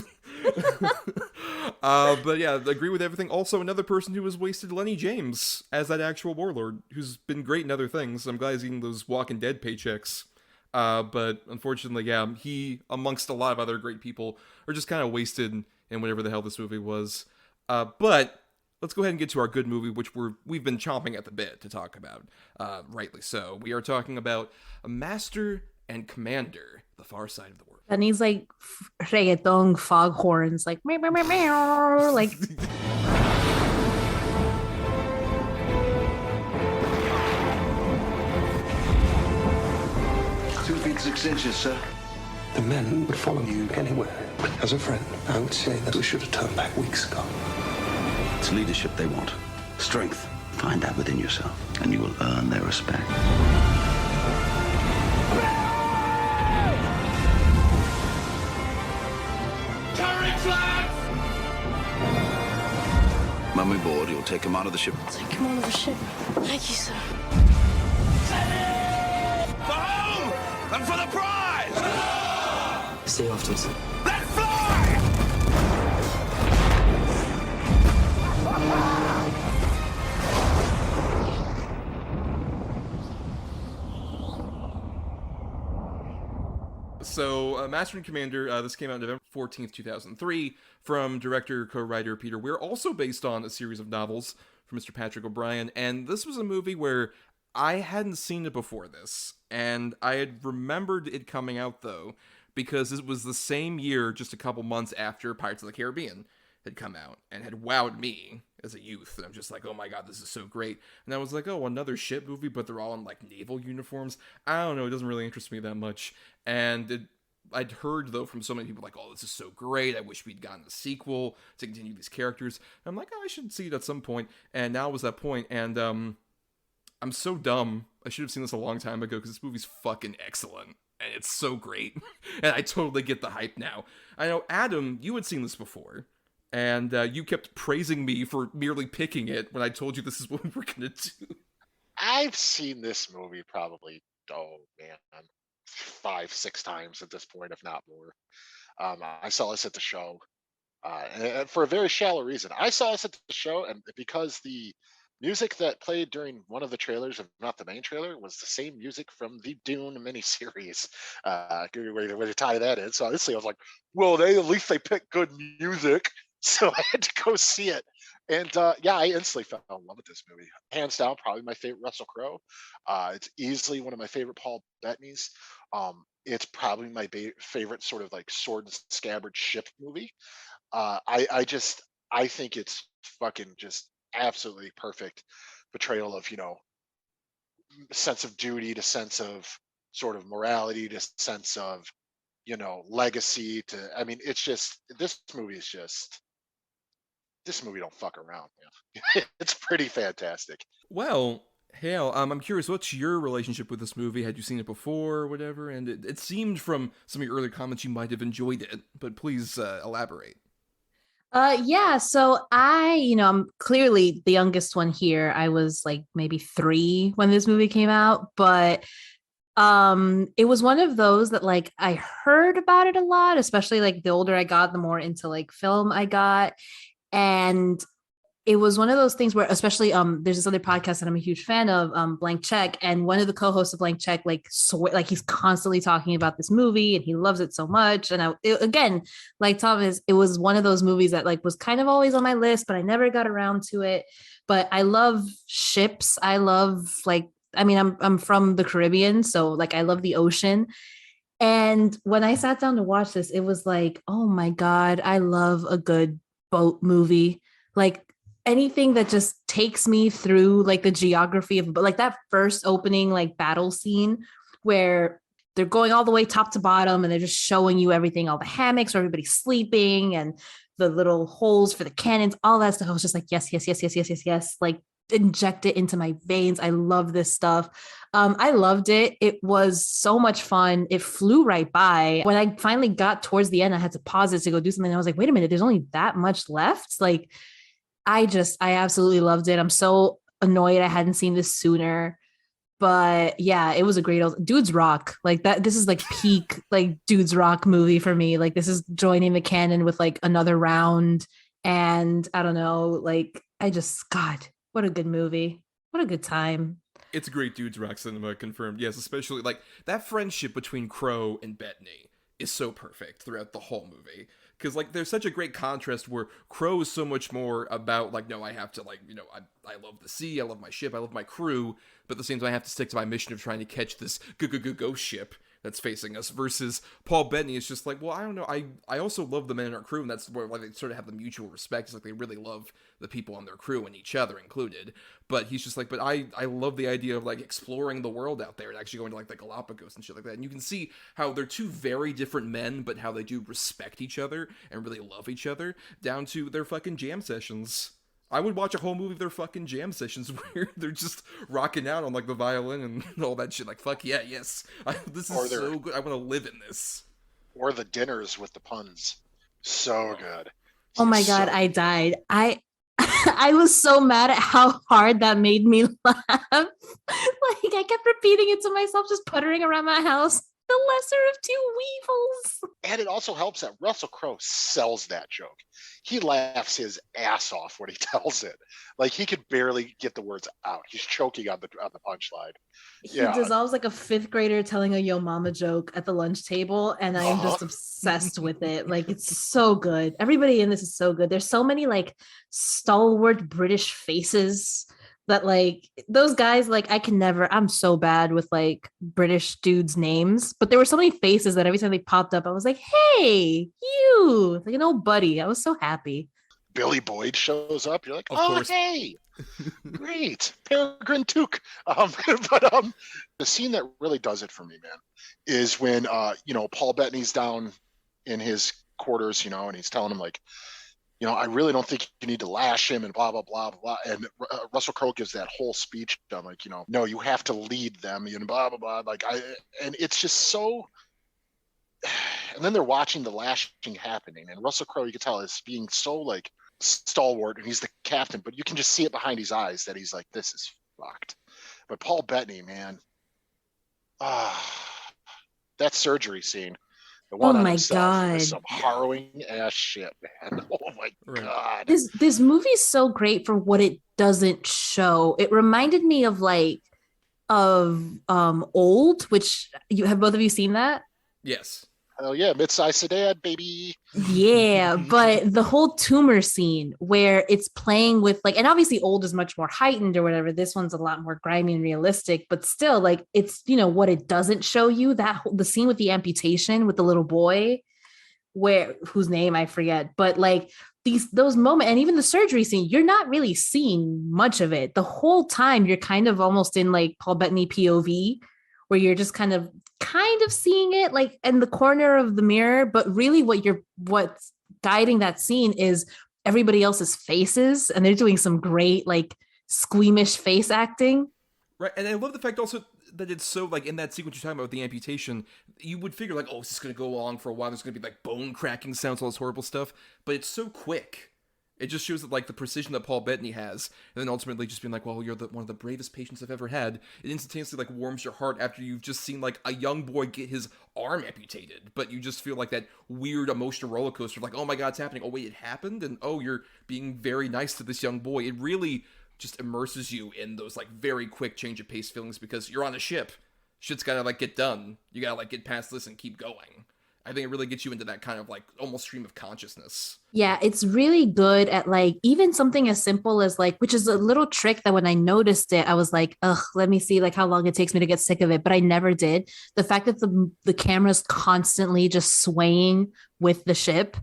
But yeah, agree with everything. Also, another person who was wasted, Lenny James, as that actual warlord, who's been great in other things. I'm glad he's getting those Walking Dead paychecks. But unfortunately, yeah, he, amongst a lot of other great people, are just kind of wasted in whatever the hell this movie was. But let's go ahead and get to our good movie, which we've been chomping at the bit to talk about. Rightly so. We are talking about Master and Commander, The Far Side of the World. That needs like reggaeton foghorns, like meow, meow, meow, meow, like. 2 feet 6 inches, sir. The men would follow you anywhere. As a friend, I would say that we should have turned back weeks ago. It's leadership they want. Strength. Find that within yourself, and you will earn their respect. Turret flags! Mummy board, you'll take him out of the ship. Take him on the ship. Thank you, sir. For home! And for the prize! See you afterwards. Let's fly! So, Master and Commander, this came out November 14th, 2003, from director, co-writer Peter Weir, also based on a series of novels from Mr. Patrick O'Brian, and this was a movie where I hadn't seen it before this, and I had remembered it coming out, though, because it was the same year, just a couple months after Pirates of the Caribbean had come out and had wowed me as a youth. And I'm just like, oh my god, this is so great. And I was like, oh, another ship movie, but they're all in like naval uniforms. I don't know, it doesn't really interest me that much. And I'd heard though from so many people like, oh, this is so great. I wish we'd gotten a sequel to continue these characters. And I'm like, oh, I should see it at some point. And now was that point. And I'm so dumb. I should have seen this a long time ago because this movie's fucking excellent. And it's so great. And I totally get the hype now. I know, Adam, you had seen this before. And you kept praising me for merely picking it when I told you this is what we were going to do. I've seen this movie probably, 5-6 times at this point, if not more. I saw this at the show and for a very shallow reason. I saw this at the show and because the music that played during one of the trailers, if not the main trailer, was the same music from the Dune miniseries. Good way to tie that in. So honestly, I was like, well, at least they picked good music. So I had to go see it. And I instantly fell in love with this movie. Hands down, probably my favorite Russell Crowe. It's easily one of my favorite Paul Bettany's. It's probably my favorite sort of like sword and scabbard ship movie. I think it's fucking just absolutely perfect portrayal of, sense of duty to sense of sort of morality to sense of, legacy it's just, this movie don't fuck around, man. It's pretty fantastic. Well, Hale, I'm curious, what's your relationship with this movie? Had you seen it before or whatever? And it seemed from some of your earlier comments you might have enjoyed it, but please elaborate. So I'm clearly the youngest one here. I was like maybe 3 when this movie came out, but it was one of those that like I heard about it a lot, especially like the older I got, the more into like film I got. And it was one of those things where, especially there's this other podcast that I'm a huge fan of, Blank Check, and one of the co-hosts of Blank Check like he's constantly talking about this movie and he loves it so much. And again, like Thomas, it was one of those movies that like was kind of always on my list, but I never got around to it. But I love ships. I love I'm from the Caribbean, so like I love the ocean. And when I sat down to watch this, it was like, oh my god, I love a good boat movie. Like anything that just takes me through like the geography of, but like that first opening like battle scene where they're going all the way top to bottom and they're just showing you everything, all the hammocks where everybody's sleeping and the little holes for the cannons, all that stuff. I was just like, yes. Like inject it into my veins. I love this stuff. I loved it. It was so much fun. It flew right by. When I finally got towards the end, I had to pause it to go do something. I was like, wait a minute, there's only that much left. Like, I absolutely loved it. I'm so annoyed I hadn't seen this sooner. But yeah, it was a great dudes rock. Like that, this is like peak like dudes rock movie for me. Like this is joining the canon with like Another Round. And I don't know, like God, what a good movie. What a good time. It's a great dudes rock cinema, confirmed. Yes, especially like that friendship between Crowe and Bettany is so perfect throughout the whole movie. Because like there's such a great contrast where Crowe is so much more about like, no, I have to like, I love the sea, I love my ship, I love my crew, but at the same time I have to stick to my mission of trying to catch this ghost ship that's facing us, versus Paul Bettany is just like, well, I don't know, I also love the men in our crew, and that's where like they sort of have the mutual respect. It's like they really love the people on their crew and each other included, but he's just like, but I love the idea of like exploring the world out there and actually going to like the Galapagos and shit like that. And you can see how they're two very different men, but how they do respect each other and really love each other, down to their fucking jam sessions. I would watch a whole movie of their fucking jam sessions where they're just rocking out on like the violin and all that shit. Like, fuck yeah, yes. This is so good. I want to live in this. Or the dinners with the puns. So good. Oh my God, I died. I was so mad at how hard that made me laugh. Like I kept repeating it to myself, just puttering around my house. The lesser of two weevils. And it also helps that Russell Crowe sells that joke. He laughs his ass off when he tells it. Like he could barely get the words out. He's choking on the punchline. He dissolves like a 5th grader telling a yo mama joke at the lunch table, and I am just obsessed with it. Like it's so good. Everybody in this is so good. There's so many like stalwart British faces. that like those guys, like I can never, I'm so bad with like British dudes' names, but there were so many faces that every time they popped up, I was like, hey, you, like an old buddy. I was so happy. Billy Boyd shows up. You're like, Of oh, course. hey, great. Peregrine Took. But the scene that really does it for me, man, is when, Paul Bettany's down in his quarters, and he's telling him like, I really don't think you need to lash him and blah, blah, blah, blah. And Russell Crowe gives that whole speech. I'm like, no, you have to lead them, blah, blah, blah. And it's just so, and then they're watching the lashing happening. And Russell Crowe, you can tell, is being so like stalwart, and he's the captain, but you can just see it behind his eyes that he's like, this is fucked. But Paul Bettany, man, that surgery scene. Oh my God. Some harrowing ass shit, man. Oh my God. This movie is so great for what it doesn't show. It reminded me of Old, which both of you seen that? Yes. Oh yeah, mid-sized sedan, baby. Yeah, but the whole tumor scene where it's playing with like, and obviously Old is much more heightened or whatever. This one's a lot more grimy and realistic, but still, like, it's what it doesn't show you, that the scene with the amputation with the little boy, whose name I forget, but like those moments, and even the surgery scene, you're not really seeing much of it the whole time. You're kind of almost in like Paul Bettany POV, where you're just kind of seeing it like in the corner of the mirror, but really what's guiding that scene is everybody else's faces, and they're doing some great like squeamish face acting. Right, and I love the fact also that it's so like in that sequence you're talking about with the amputation, you would figure like, oh, this is going to go along for a while. There's going to be like bone cracking sounds, all this horrible stuff, but it's so quick. It just shows that like the precision that Paul Bettany has, and then ultimately just being like, well, you're one of the bravest patients I've ever had. It instantaneously like warms your heart after you've just seen like a young boy get his arm amputated, but you just feel like that weird emotional roller coaster of like, oh my God, it's happening. Oh wait, it happened, and oh, you're being very nice to this young boy. It really just immerses you in those like very quick change of pace feelings because you're on a ship. Shit's gotta like get done. You gotta like get past this and keep going. I think it really gets you into that kind of like almost stream of consciousness. Yeah, it's really good at like even something as simple as like, which is a little trick that when I noticed it, I was like, ugh, let me see like how long it takes me to get sick of it. But I never did. The fact that the camera's constantly just swaying with the ship.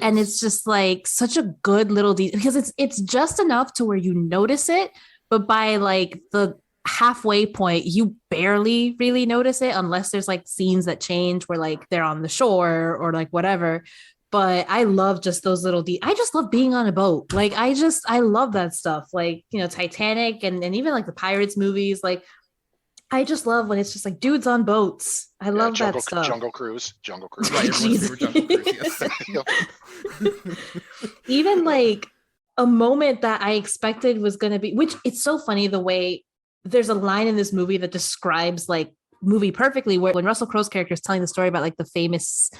And it's just like such a good little detail because it's just enough to where you notice it, but by like the halfway point, you barely really notice it unless there's like scenes that change where like they're on the shore or like whatever. But I love just those little I just love being on a boat. Like I love that stuff. Like, Titanic and even like the Pirates movies. Like I just love when it's just like dudes on boats. I love that stuff. Jungle Cruise. Right, Jungle Cruise, yes. Even like a moment that I expected was going to be, which it's so funny the way there's a line in this movie that describes like movie perfectly, where when Russell Crowe's character is telling the story about like the famous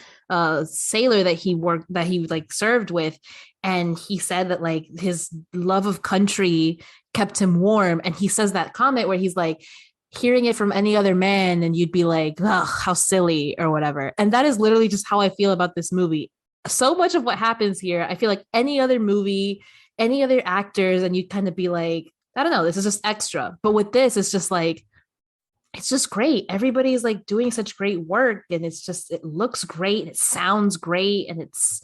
sailor that he like served with, and he said that like his love of country kept him warm, and he says that comment where he's like, hearing it from any other man and you'd be like, ugh, how silly or whatever. And that is literally just how I feel about this movie. So much of what happens here, I feel like any other movie, any other actors, and you'd kind of be like, I don't know, this is just extra. But with this, it's just like, it's just great. Everybody's like doing such great work, and it looks great, and it sounds great, and it's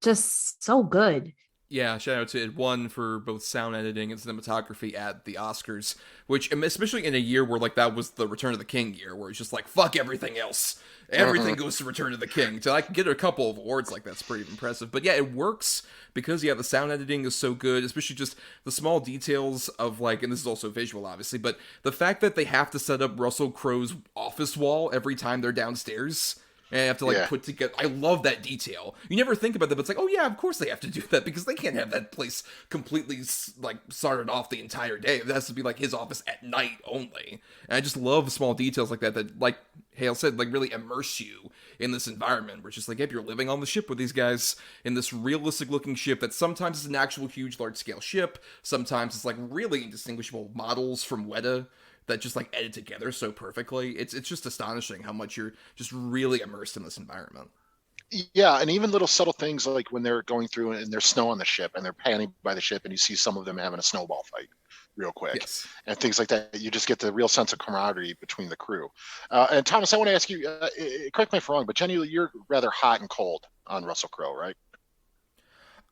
just so good. Yeah, shout out to it won for both sound editing and cinematography at the Oscars, which, especially in a year where like that was the Return of the King year, where it's just like, fuck everything else. Everything goes to Return of the King. So I can get a couple of awards like that's pretty impressive. But yeah, it works because, the sound editing is so good, especially just the small details of like, and this is also visual obviously, but the fact that they have to set up Russell Crowe's office wall every time they're downstairs. And I have to put together. I love that detail. You never think about that, but it's like, oh yeah, of course they have to do that because they can't have that place completely like started off the entire day. It has to be like his office at night only. And I just love small details like that that, like Hale said, like really immerse you in this environment where it's just like, if you're living on the ship with these guys in this realistic looking ship that sometimes is an actual huge large scale ship, sometimes it's like really indistinguishable models from Weta that just like edit together so perfectly. It's just astonishing how much you're just really immersed in this environment. Yeah, and even little subtle things like when they're going through and there's snow on the ship and they're panning by the ship and you see some of them having a snowball fight. real quick, Yes. and things like that. You just get the real sense of camaraderie between the crew. And Thomas, I want to ask you, correct me if I'm wrong, but genuinely, you're rather hot and cold on Russell Crowe, right?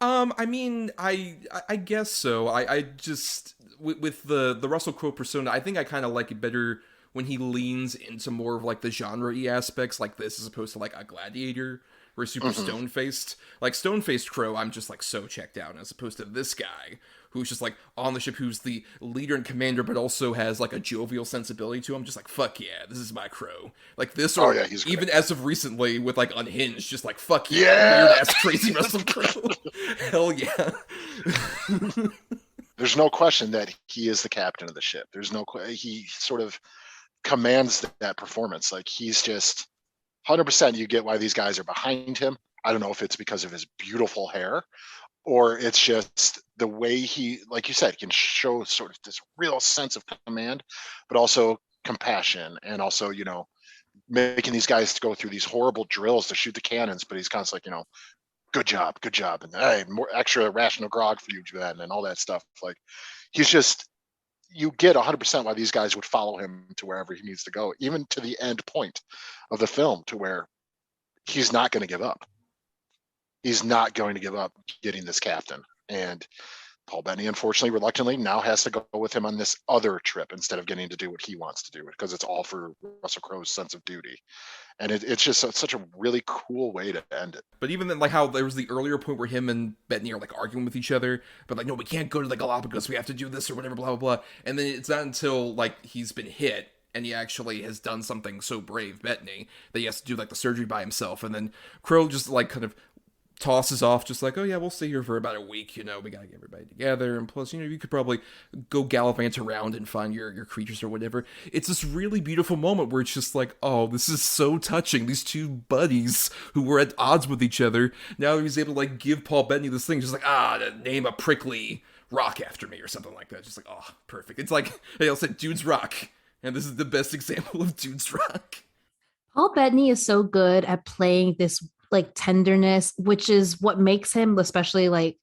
I mean, I guess so. I just with the Russell Crowe persona, I think I kind of like it better when he leans into more of like the genre-y aspects like this, as opposed to like a Gladiator, where he's super stone-faced. Like stone-faced Crowe, I'm just like so checked out, as opposed to this guy who's just like on the ship, who's the leader and commander, but also has like a jovial sensibility to him. Just like, fuck yeah, this is my Crowe. Like this, or he's even great. as of recently with like Unhinged, just like, fuck yeah, weird ass crazy Russell Crowe. Hell yeah. There's no question that he is the captain of the ship. There's no he sort of commands that performance. Like he's just 100%. You get why these guys are behind him. I don't know if it's because of his beautiful hair, or it's just the way he, like you said, can show sort of this real sense of command, but also compassion, and also, you know, making these guys to go through these horrible drills to shoot the cannons, but he's constantly like, you know, good job, and hey, more extra rational grog for you, Ben, and all that stuff. Like he's just, you get 100% why these guys would follow him to wherever he needs to go, even to the end point of the film, to where he's not going to give up. He's not going to give up getting this captain. And Paul Bettany, unfortunately, reluctantly, now has to go with him on this other trip instead of getting to do what he wants to do, because it's all for Russell Crowe's sense of duty. And it's just such a really cool way to end it. But even then, like how there was the earlier point where him and Bettany are like arguing with each other, but like, no, we can't go to the Galapagos, we have to do this or whatever, blah, blah, blah. And then it's not until like he's been hit and he actually has done something so brave, Bettany, that he has to do like the surgery by himself. And then Crowe just like kind of tosses off, just like, oh yeah, we'll stay here for about a week, you know, we gotta get everybody together, and plus, you know, you could probably go gallivant around and find your creatures or whatever. It's this really beautiful moment where it's just like, oh, this is so touching. These two buddies who were at odds with each other, now he's able to like give Paul Bettany this thing, just like, name a prickly rock after me or something like that. Just like, oh, perfect. It's like, hey, I'll say Dude's Rock, and this is the best example of Dude's Rock. Paul Bettany is so good at playing this like tenderness, which is what makes him, especially like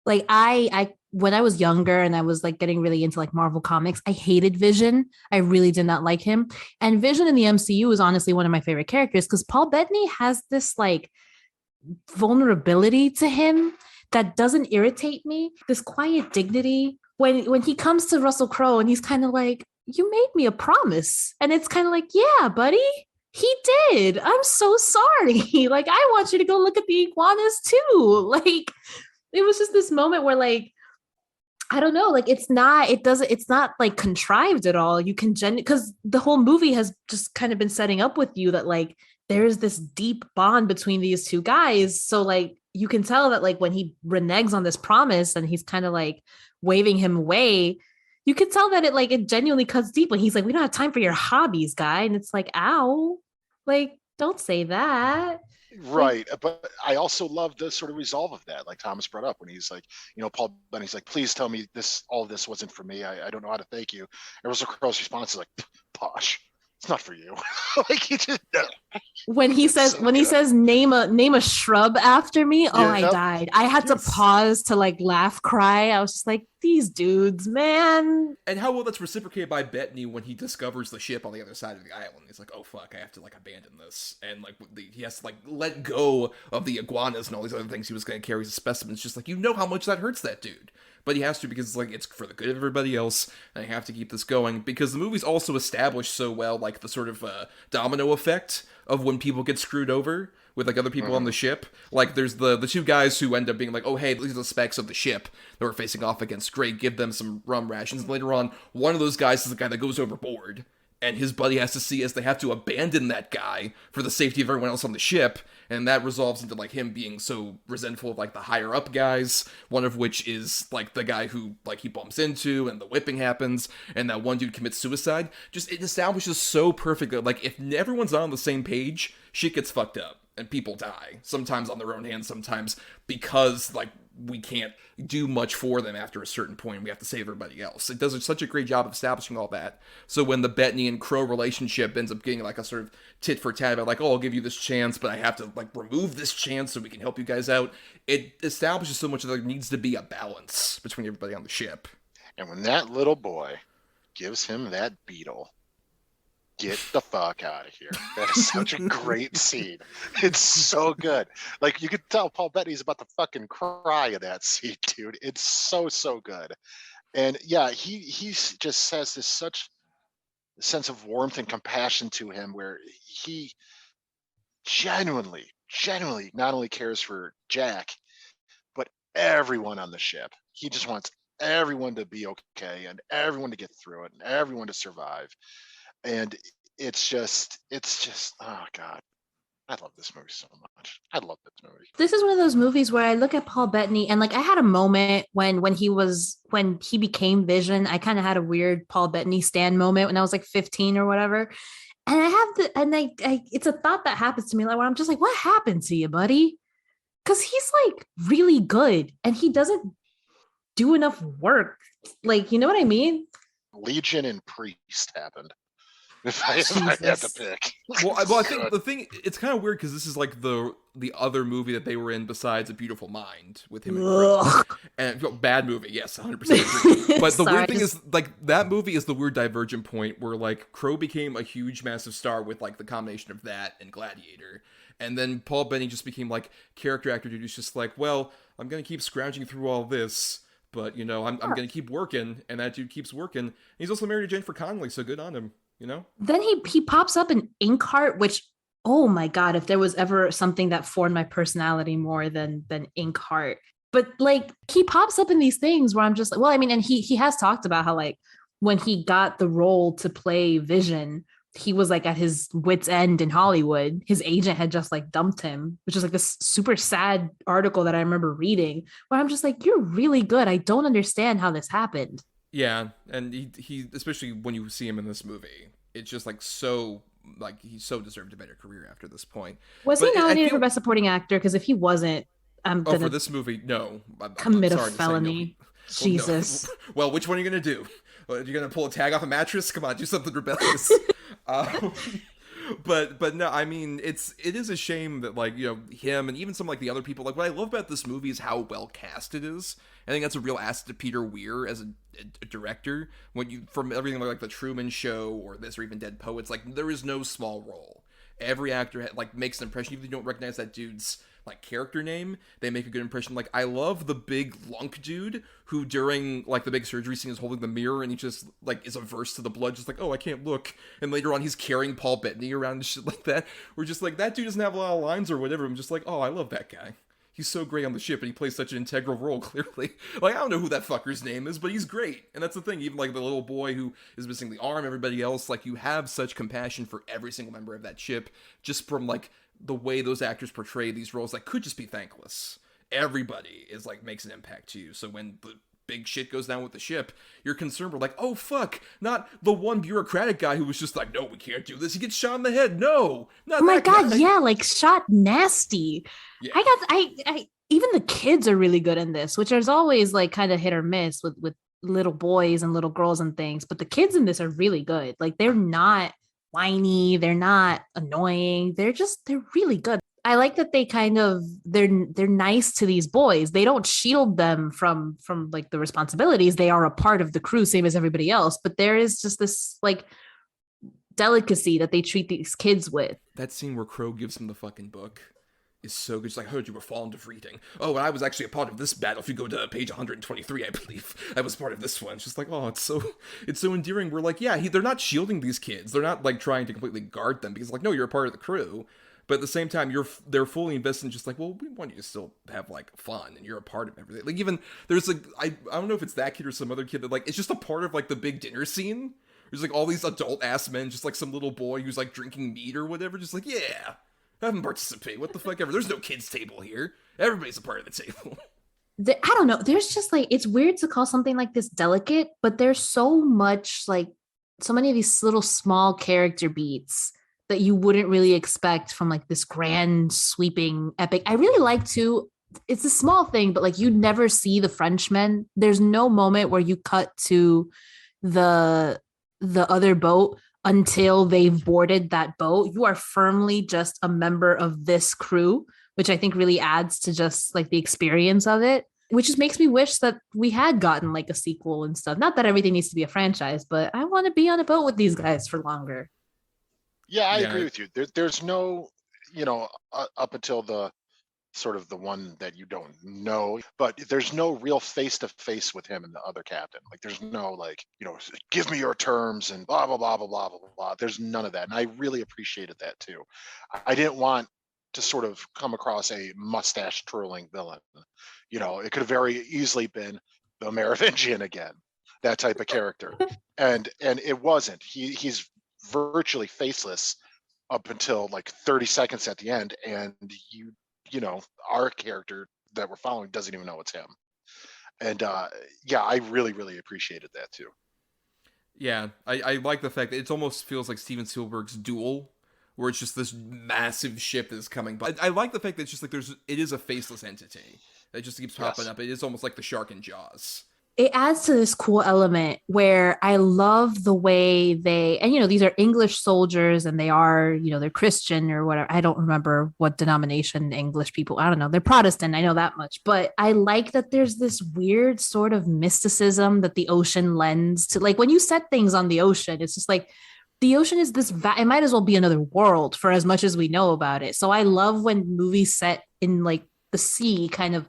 I when I was younger and I was like getting really into like Marvel comics, I hated Vision. I really did not like him. And Vision in the MCU is honestly one of my favorite characters, because Paul Bettany has this like vulnerability to him that doesn't irritate me, this quiet dignity. When he comes to Russell Crowe and he's kind of like, you made me a promise. And it's kind of like, yeah, buddy. He did. I'm so sorry. Like, I want you to go look at the iguanas too. Like, it was just this moment where, like, I don't know, like, it's not like contrived at all. You can because the whole movie has just kind of been setting up with you that like there's this deep bond between these two guys. So like you can tell that like when he reneges on this promise and he's kind of like waving him away, you can tell that it genuinely cuts deep when he's like, we don't have time for your hobbies, guy. And it's like, ow, like, don't say that. Right. But I also love the sort of resolve of that, like Thomas brought up, when he's like, you know, Paul Bettany's like, please tell me all of this wasn't for me. I don't know how to thank you. And Russell Crowe's response is like, posh, it's not for you. Like he just when he says name a shrub after me, I died. I had to pause to like laugh, cry. I was just like, these dudes, man. And how well that's reciprocated by Bettany when he discovers the ship on the other side of the island. He's like, oh fuck, I have to like abandon this, and like he has to like let go of the iguanas and all these other things he was going to carry as a specimen. It's just like, you know how much that hurts that dude, but he has to, because it's like, it's for the good of everybody else, and I have to keep this going, because the movie's also established so well like the sort of domino effect of when people get screwed over with like other people on the ship. Like there's the two guys who end up being like, oh hey, these are the specs of the ship that we're facing off against, great, give them some rum rations. And later on, one of those guys is the guy that goes overboard, and his buddy has to see as they have to abandon that guy for the safety of everyone else on the ship. And that resolves into like him being so resentful of like the higher up guys, one of which is like the guy who like he bumps into and the whipping happens, and that one dude commits suicide. Just, it establishes so perfectly, like if everyone's on the same page, shit gets fucked up and people die, sometimes on their own hands, sometimes because like we can't do much for them after a certain point. We have to save everybody else. It does such a great job of establishing all that. So when the Bettany and Crowe relationship ends up getting like a sort of tit for tat about like, oh, I'll give you this chance, but I have to like remove this chance so we can help you guys out, it establishes so much that there needs to be a balance between everybody on the ship. And when that little boy gives him that beetle, get the fuck out of here. That is such a great scene. It's so good. Like, you could tell Paul Bettany's about to fucking cry in that scene, dude. It's so, so good. And yeah, he just says this such sense of warmth and compassion to him, where he genuinely not only cares for Jack, but everyone on the ship. He just wants everyone to be okay and everyone to get through it and everyone to survive. And it's just oh god, I love this movie so much. I love this movie. This is one of those movies where I look at Paul Bettany and like I had a moment when he became Vision. I kind of had a weird Paul Bettany stan moment when I was like 15 or whatever. And it's a thought that happens to me, like, where I'm just like, what happened to you, buddy? Because he's like really good and he doesn't do enough work. Like, you know what I mean? Legion and Priest happened. If I had to pick. Well, I think the thing, it's kind of weird because this is like the other movie that they were in besides A Beautiful Mind with him and Crowe. And bad movie, yes, 100% agree. But the weird thing is, like, that movie is the weird divergent point where, like, Crowe became a huge, massive star with, like, the combination of that and Gladiator. And then Paul Bettany just became, like, character actor dude who's just like, well, I'm going to keep scrounging through all this, but, you know, I'm going to keep working, and that dude keeps working. And he's also married to Jennifer Connelly, so good on him. You know, then he pops up in Inkheart, which, oh my god, if there was ever something that formed my personality more than Inkheart. But like, he pops up in these things where I'm just like, well, I mean, and he has talked about how, like, when he got the role to play Vision, he was like at his wit's end in Hollywood. His agent had just like dumped him, which is like this super sad article that I remember reading, where I'm just like, you're really good. I don't understand how this happened. Yeah, and he especially when you see him in this movie, it's just like so, like, he so deserved a better career after this point. Was he nominated for Best Supporting Actor? Because if he wasn't, I'm gonna for this movie, no, commit a felony. Jesus. Well, which one are you gonna do? Are you gonna pull a tag off a mattress? Come on, do something rebellious. But no, I mean, it is a shame that, like, you know, him and even some, like, the other people, like, what I love about this movie is how well cast it is. I think that's a real asset to Peter Weir as a director. When you, from everything like The Truman Show or this or even Dead Poets, like, there is no small role. Every actor, like, makes an impression. Even if you don't recognize that dude's, like, character name, they make a good impression. Like, I love the big lunk dude who during, like, the big surgery scene is holding the mirror and he just, like, is averse to the blood, just like, oh, I can't look. And later on he's carrying Paul Bettany around and shit like that. We're just like, that dude doesn't have a lot of lines or whatever. I'm just like, oh, I love that guy. He's so great on the ship and he plays such an integral role, clearly. Like, I don't know who that fucker's name is, but he's great. And that's the thing, even, like, the little boy who is missing the arm, everybody else, like, you have such compassion for every single member of that ship, just from, like, the way those actors portray these roles that could just be thankless. Everybody is, like, makes an impact to you. So when the big shit goes down with the ship, you're concerned. We're like, oh, fuck, not the one bureaucratic guy who was just like, no, we can't do this. He gets shot in the head. No, not oh my god, guy. Yeah, like, shot nasty. Yeah. I even the kids are really good in this, which is always, like, kind of hit or miss with little boys and little girls and things. But the kids in this are really good. Like, they're not whiny, they're not annoying. They're really good. I like that they kind of they're nice to these boys. They don't shield them from like the responsibilities. They are a part of the crew, same as everybody else. But there is just this, like, delicacy that they treat these kids with. That scene where Crowe gives him the fucking book is so good. It's like, I heard you were fallen to reading. Oh, and I was actually a part of this battle. If you go to page 123, I believe I was part of this one. It's just like, oh, it's so endearing. We're like, yeah, they're not shielding these kids. They're not, like, trying to completely guard them because, like, no, you're a part of the crew. But at the same time, they're fully invested in just like, well, we want you to still have, like, fun and you're a part of everything. Like, even there's, like, I don't know if it's that kid or some other kid that, like, it's just a part of, like, the big dinner scene. There's, like, all these adult ass men, just like some little boy who's, like, drinking meat or whatever. Just like, yeah, have them participate. What the fuck ever. There's no kids table here. Everybody's a part of the table. I don't know. There's just, like, it's weird to call something like this delicate, but there's so much, like, so many of these little small character beats that you wouldn't really expect from, like, this grand sweeping epic. I really like to, it's a small thing, but, like, you never see the Frenchmen. There's no moment where you cut to the other boat until they've boarded that boat. You are firmly just a member of this crew, which I think really adds to just, like, the experience of it. which just makes me wish that we had gotten like a sequel and stuff. Not that everything needs to be a franchise, but I want to be on a boat with these guys for longer. Yeah, I agree with you. There's no, up until the sort of the one that you don't know, but there's no real face to face with him and the other captain. Like there's no like, give me your terms and blah, blah, blah, blah, blah, blah, blah. There's none of that. And I really appreciated that too. I didn't want to sort of come across a mustache twirling villain. It could have very easily been the Merovingian again, that type of character. And it wasn't. He's virtually faceless up until like 30 seconds at the end, and our character that we're following doesn't even know it's him. And I really, really appreciated that too. Yeah, I like the fact that it almost feels like Steven Spielberg's Duel, where it's just this massive ship that's coming by. I like the fact that it's just like it is a faceless entity that just keeps popping up. It is almost like the shark in Jaws. It adds to this cool element where I love the way these are English soldiers, and they are, they're Christian or whatever. I don't remember what denomination English people, I don't know. They're Protestant. I know that much, but I like that there's this weird sort of mysticism that the ocean lends to, like when you set things on the ocean, it's just like, the ocean is this, it might as well be another world for as much as we know about it. So I love when movies set in like the sea kind of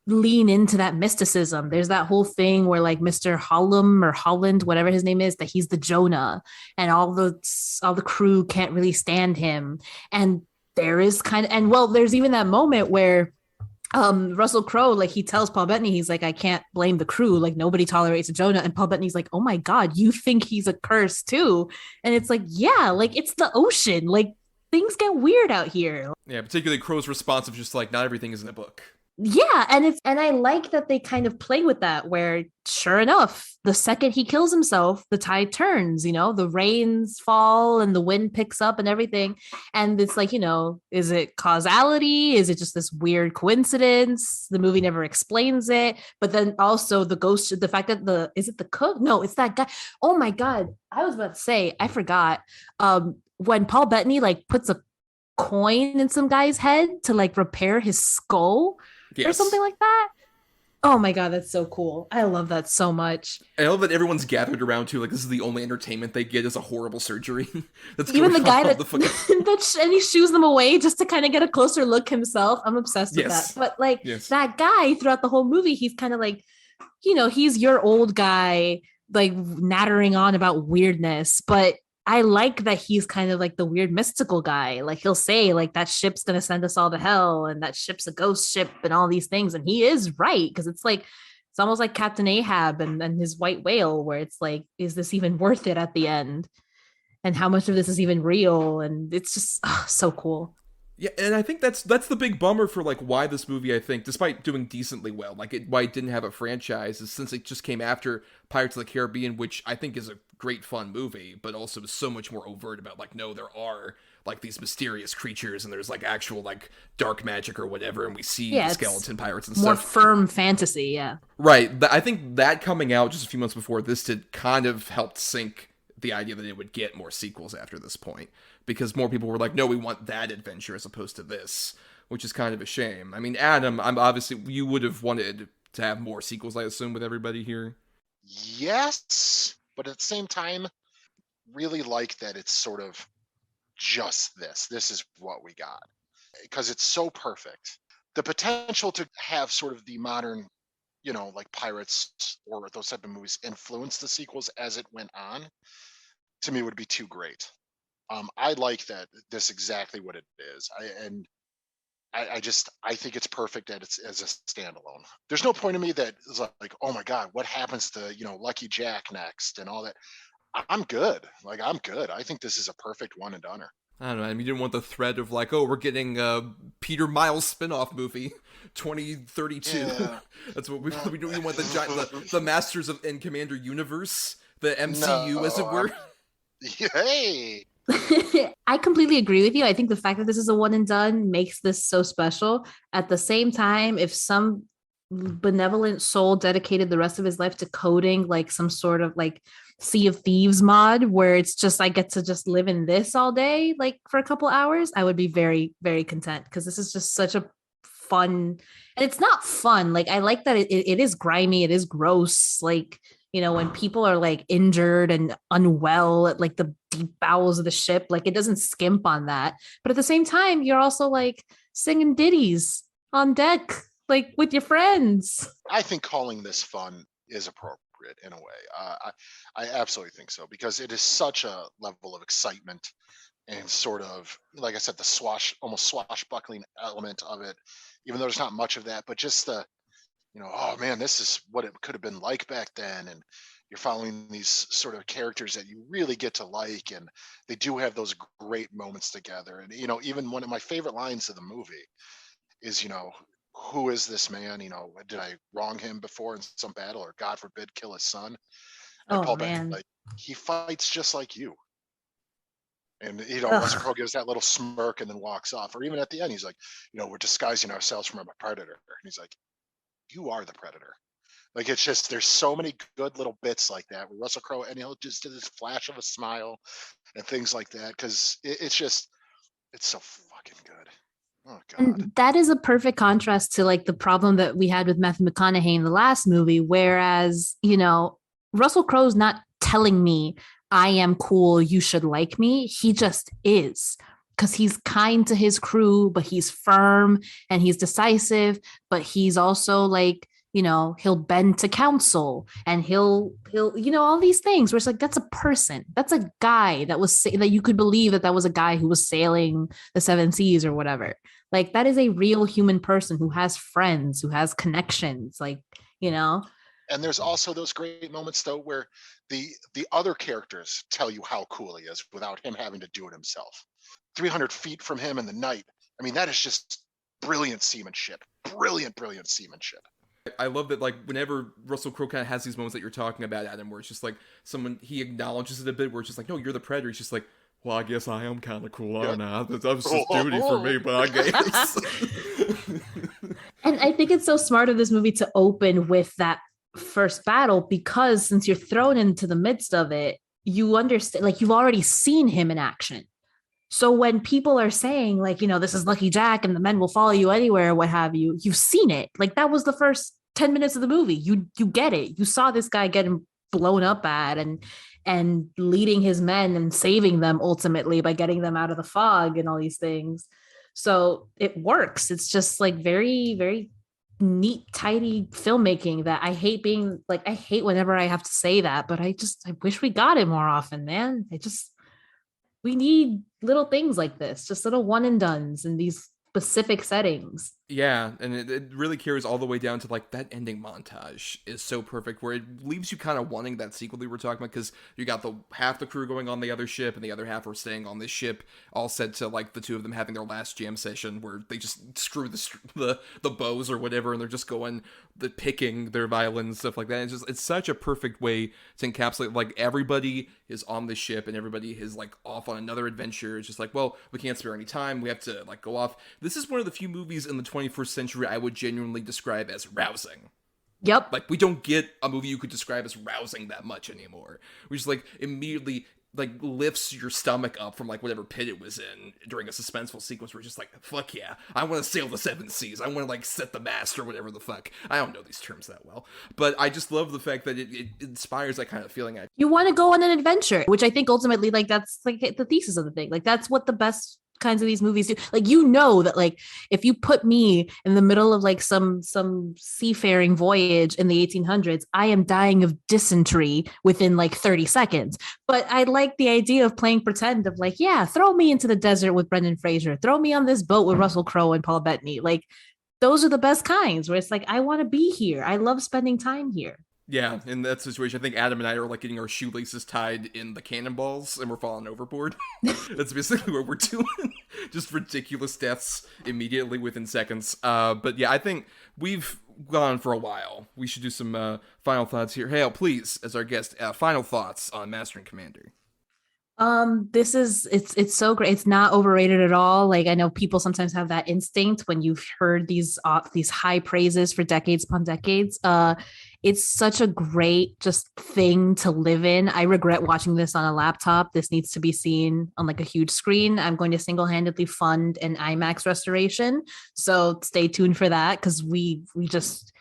lean into that mysticism. There's that whole thing where like Mr. Hollum or Holland, whatever his name is, that he's the Jonah, and all the crew can't really stand him. And there is there's even that moment where Russell Crowe, like he tells Paul Bettany, he's like, I can't blame the crew, like nobody tolerates a Jonah. And Paul Bettany's like, oh my God, you think he's a curse too? And it's like, yeah, like it's the ocean, like things get weird out here. Yeah, particularly Crowe's response of just like, not everything is in the book. Yeah, and I like that they kind of play with that, where sure enough, the second he kills himself, the tide turns, the rains fall and the wind picks up and everything. And it's like, is it causality? Is it just this weird coincidence? The movie never explains it. But then also the ghost, the fact that is it the cook? No, it's that guy. Oh my God. I was about to say, I forgot. When Paul Bettany like puts a coin in some guy's head to like repair his skull. Yes. Or something like that. Oh my God, that's so cool. I love that so much. I love that everyone's gathered around too. Like this is the only entertainment they get is a horrible surgery. That's even the guy and he shoos them away just to kind of get a closer look himself. I'm obsessed with that. But like that guy throughout the whole movie, he's kind of like, he's your old guy, like nattering on about weirdness, but I like that he's kind of like the weird mystical guy. Like he'll say like that ship's going to send us all to hell, and that ship's a ghost ship and all these things. And he is right. Because it's like, it's almost like Captain Ahab and his white whale, where it's like, is this even worth it at the end? And how much of this is even real? And it's just so cool. Yeah, and I think that's the big bummer for like why this movie, I think, despite doing decently well, why it didn't have a franchise, is since it just came after Pirates of the Caribbean, which I think is a great fun movie, but also is so much more overt about like, no, there are like these mysterious creatures and there's like actual like dark magic or whatever, and we see skeleton pirates and more stuff. More firm fantasy, yeah. Right. I think that coming out just a few months before this did kind of helped sink the idea that it would get more sequels after this point, because more people were like, no, we want that adventure as opposed to this, which is kind of a shame. I mean, Adam, you would have wanted to have more sequels, I assume, with everybody here. Yes, but at the same time, really like that it's sort of just this. This is what we got, because it's so perfect. The potential to have sort of the modern, like Pirates or those type of movies influence the sequels as it went on, to me would be too great. I like that this exactly what it is. I think it's perfect as a standalone. There's no point to me that is like, oh my God, what happens to, Lucky Jack next and all that. I'm good. I'm good. I think this is a perfect one and doneer. I don't know. I mean, you didn't want the thread of like, oh, we're getting a Peter Miles spin-off movie, 2032. Yeah. That's what we don't want the Masters of and Commander universe, the MCU, as it were. Hey. I completely agree with you. I think the fact that this is a one and done makes this so special. At the same time, if some benevolent soul dedicated the rest of his life to coding like some sort of like Sea of Thieves mod where it's just I get to just live in this all day, like for a couple hours, I would be very, very content, because this is just such a fun. And it's not fun. Like I like that it is grimy, it is gross. Like, when people are like injured and unwell at like the deep bowels of the ship, like it doesn't skimp on that. But at the same time, you're also like singing ditties on deck, like with your friends. I think calling this fun is appropriate in a way. I absolutely think so, because it is such a level of excitement and sort of, like I said, the almost swashbuckling element of it, even though there's not much of that, but just the, oh man, this is what it could have been like back then. And you're following these sort of characters that you really get to like, and they do have those great moments together. And, even one of my favorite lines of the movie is, who is this man? Did I wrong him before in some battle, or God forbid, kill his son? And Paul Bettany, like, he fights just like you. And, Russell Crowe gives that little smirk and then walks off. Or even at the end, he's like, we're disguising ourselves from a predator. And he's like, you are the predator. Like, it's just, there's so many good little bits like that where Russell Crowe, and he'll just do this flash of a smile and things like that. Cause it's so fucking good. Oh God. And that is a perfect contrast to like the problem that we had with Matthew McConaughey in the last movie. Whereas, Russell Crowe's not telling me I am cool, you should like me. He just is, because he's kind to his crew, but he's firm and he's decisive, but he's also like, he'll bend to counsel, and he'll, all these things where it's like, that's a person, that's a guy that you could believe that was a guy who was sailing the seven seas or whatever. Like, that is a real human person who has friends, who has connections, like, And there's also those great moments though, where the other characters tell you how cool he is without him having to do it himself. 300 feet from him in the night. I mean, that is just brilliant seamanship. Brilliant seamanship. I love that, like, whenever Russell Crowe kind of has these moments that you're talking about, Adam, where it's just like he acknowledges it a bit, where it's just like, no, you're the predator. He's just like, well, I guess I am kind of cool, aren't I? That was just duty for me, but I guess. And I think it's so smart of this movie to open with that first battle, because since you're thrown into the midst of it, you understand, like, you've already seen him in action. So when people are saying like, this is Lucky Jack and the men will follow you anywhere, what have you, you've seen it. Like, that was the first 10 minutes of the movie. You get it. You saw this guy getting blown up at and leading his men and saving them ultimately by getting them out of the fog and all these things. So it works. It's just like very, very neat, tidy filmmaking that I hate whenever I have to say that, but I wish we got it more often, man. We need little things like this, just little one and dones in these specific settings. Yeah, and it really carries all the way down to, like, that ending montage is so perfect, where it leaves you kind of wanting that sequel that we were talking about, because you got half the crew going on the other ship, and the other half are staying on this ship, all set to, like, the two of them having their last jam session, where they just screw the bows or whatever, and they're just picking their violins, stuff like that. It's such a perfect way to encapsulate, like, everybody is on the ship, and everybody is, like, off on another adventure. It's just like, well, we can't spare any time, we have to, like, go off. This is one of the few movies in the 21st century I would genuinely describe as rousing. Yep. Like, we don't get a movie you could describe as rousing that much anymore. We just, like, immediately, like, lifts your stomach up from, like, whatever pit it was in during a suspenseful sequence where it's just like, fuck yeah, I want to sail the seven seas. I want to, like, set the mast or whatever the fuck. I don't know these terms that well. But I just love the fact that it inspires that kind of feeling. You want to go on an adventure, which I think ultimately, like, that's, like, the thesis of the thing. Like, that's what the best kinds of these movies do. Like, that, like, if you put me in the middle of like some seafaring voyage in the 1800s, I am dying of dysentery within like 30 seconds. But I like the idea of playing pretend, of like, yeah, throw me into the desert with Brendan Fraser, throw me on this boat with Russell Crowe and Paul Bettany. Like, those are the best kinds, where it's like, I want to be here. I love spending time here. Yeah, in that situation, I think Adam and I are, like, getting our shoelaces tied in the cannonballs, and we're falling overboard. That's basically what we're doing. Just ridiculous deaths immediately within seconds. But yeah, I think we've gone for a while. We should do some final thoughts here. Hale, please, as our guest, final thoughts on Master and Commander. This is it's so great. It's not overrated at all. Like I know people sometimes have that instinct when you've heard these high praises for decades upon decades. It's such a great just thing to live in. I regret watching this on a laptop. This needs to be seen on like a huge screen. I'm going to single-handedly fund an IMAX restoration. So stay tuned for that because we just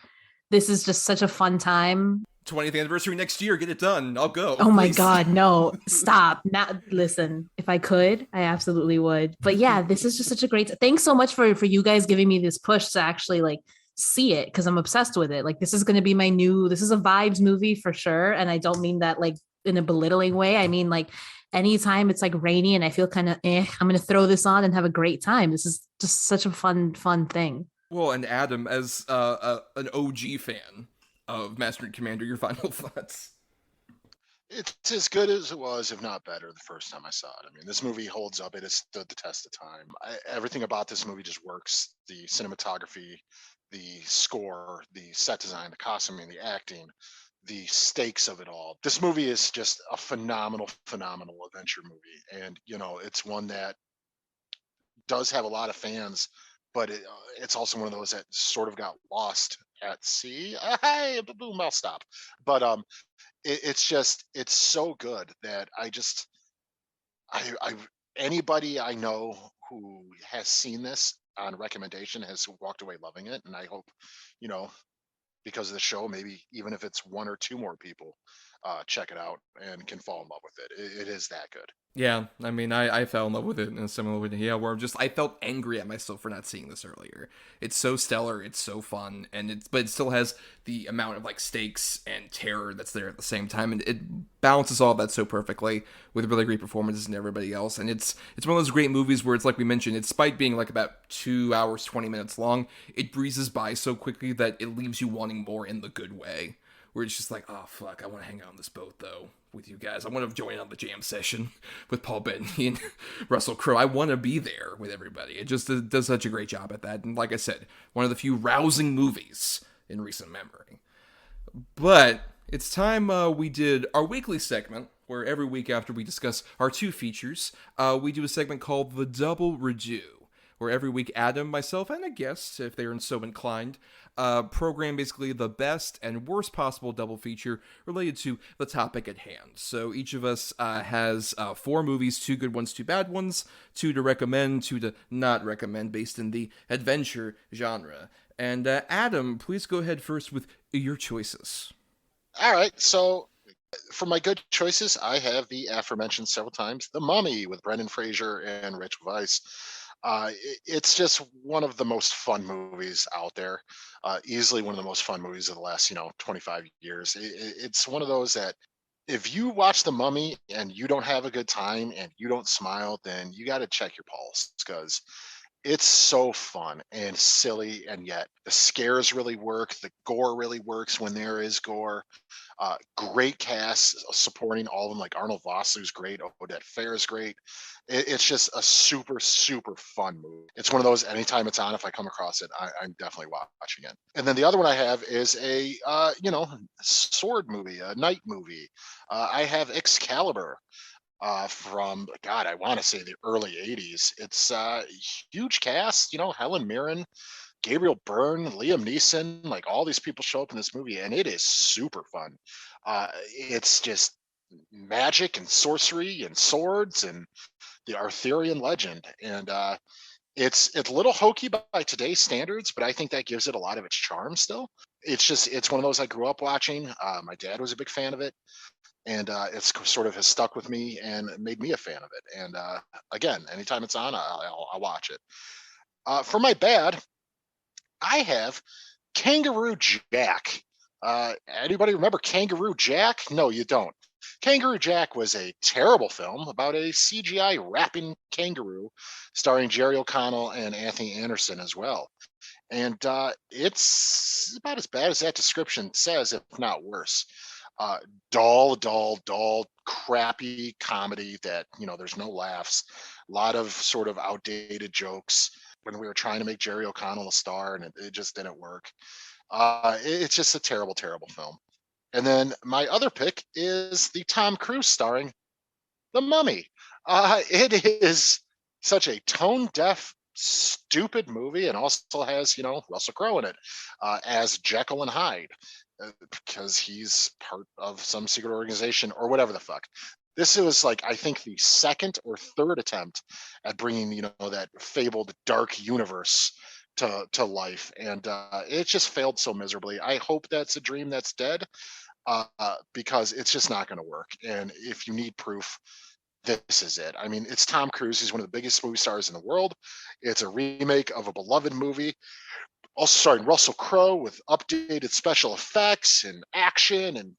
this is just such a fun time. 20th anniversary next year. Get it done. I'll go. Oh my please. God, no, stop. Not listen. If I could, I absolutely would. But yeah, this is just such a great thanks so much for you guys giving me this push to actually like see it because I'm obsessed with it. Like this is gonna be this is a vibes movie for sure. And I don't mean that like in a belittling way. I mean like anytime it's like rainy and I feel kind of I'm gonna throw this on and have a great time. This is just such a fun thing. Well, and Adam, as an OG fan of Master and Commander, your final thoughts? It's as good as it was, if not better, the first time I saw it. I mean, this movie holds up. It has stood the test of time. Everything about this movie just works. The cinematography, the score, the set design, the costuming, the acting, the stakes of it all. This movie is just a phenomenal, phenomenal adventure movie. And, it's one that does have a lot of fans, but it's also one of those that sort of got lost at sea. Hey, boom, I'll stop. But it's so good that I anybody I know who has seen this on recommendation has walked away loving it, and I hope you know because of the show, maybe even if it's one or two more people check it out and can fall in love with it. It is that good. Yeah, I mean, I fell in love with it in a similar way to where I felt angry at myself for not seeing this earlier. It's so stellar, it's so fun, but it still has the amount of like stakes and terror that's there at the same time, and it balances all of that so perfectly with really great performances and everybody else. And it's one of those great movies where it's like we mentioned, despite being like about 2 hours 20 minutes long, it breezes by so quickly that it leaves you wanting more in the good way. Where it's just like, oh fuck, I want to hang out on this boat though with you guys. I want to join on the jam session with Paul Bettany and Russell Crowe. I want to be there with everybody. It just does such a great job at that. And like I said, one of the few rousing movies in recent memory. But it's time we did our weekly segment, where every week after we discuss our two features, we do a segment called The Double Redo, where every week Adam, myself, and a guest, if they are so inclined, program basically the best and worst possible double feature related to the topic at hand. So each of us has 4 movies, 2 good ones, 2 bad ones, 2 to recommend, 2 to not recommend, based in the adventure genre. And Adam, please go ahead first with your choices. All right, so for my good choices, I have the aforementioned several times, The Mummy with Brendan Fraser and Rachel Weisz. It's just one of the most fun movies out there. Easily one of the most fun movies of the last, 25 years. It's one of those that if you watch The Mummy and you don't have a good time and you don't smile, then you got to check your pulse because it's so fun and silly, and yet the scares really work. The gore really works when there is gore. Great cast supporting all of them, like Arnold Vosloo's great, Odette Fair's great. It's just a super, super fun movie. It's one of those, anytime it's on, if I come across it, I'm definitely watching it. And then the other one I have is a, sword movie, a knight movie. I have Excalibur. From God, I want to say the early '80s. It's huge cast, Helen Mirren, Gabriel Byrne, Liam Neeson, like all these people show up in this movie, and it is super fun. It's just magic and sorcery and swords and the Arthurian legend, and it's a little hokey by today's standards, but I think that gives it a lot of its charm still. It's one of those I grew up watching. My dad was a big fan of it, and it's sort of has stuck with me and made me a fan of it. And again, anytime it's on, I'll watch it. For my bad, I have Kangaroo Jack. Anybody remember Kangaroo Jack? No, you don't. Kangaroo Jack was a terrible film about a CGI rapping kangaroo starring Jerry O'Connell and Anthony Anderson as well. And it's about as bad as that description says, if not worse. Dull, crappy comedy that, there's no laughs, a lot of sort of outdated jokes when we were trying to make Jerry O'Connell a star, and it just didn't work. It's just a terrible, terrible film. And then my other pick is the Tom Cruise starring The Mummy. It is such a tone-deaf, stupid movie, and also has, Russell Crowe in it as Jekyll and Hyde because he's part of some secret organization or whatever the fuck. This was like, I think, the second or third attempt at bringing, that fabled dark universe to life, and it just failed so miserably. I hope that's a dream that's dead, because it's just not going to work. And if you need proof, this is it. I mean, it's Tom Cruise. He's one of the biggest movie stars in the world. It's a remake of a beloved movie, also starring Russell Crowe with updated special effects and action and,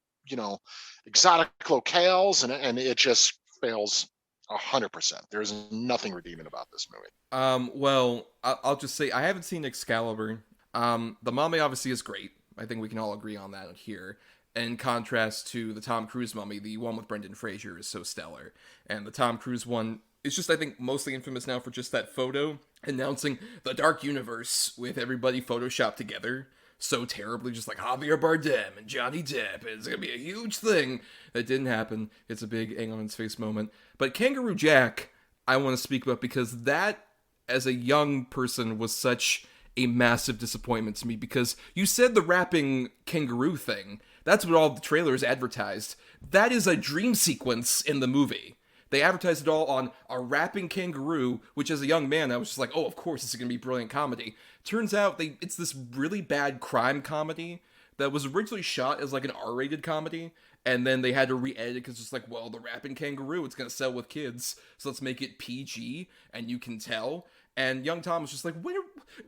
exotic locales, and it just fails 100%. There's nothing redeeming about this movie. Well, I'll just say I haven't seen Excalibur. The Mummy obviously is great. I think we can all agree on that here. In contrast to the Tom Cruise Mummy, the one with Brendan Fraser is so stellar. And the Tom Cruise one is just, I think, mostly infamous now for just that photo announcing the Dark Universe with everybody photoshopped together so terribly, just like Javier Bardem and Johnny Depp. It's going to be a huge thing. That didn't happen. It's a big egg on its face moment. But Kangaroo Jack, I want to speak about because that, as a young person, was such a massive disappointment to me because you said the rapping kangaroo thing. That's what all the trailers advertised. That is a dream sequence in the movie. They advertised it all on a rapping kangaroo, which as a young man, I was just like, oh, of course, this is going to be brilliant comedy. Turns out it's this really bad crime comedy that was originally shot as like an R-rated comedy, and then they had to re-edit it because it's like, well, the rapping kangaroo, it's going to sell with kids, so let's make it PG, and you can tell. And young Tom was just like,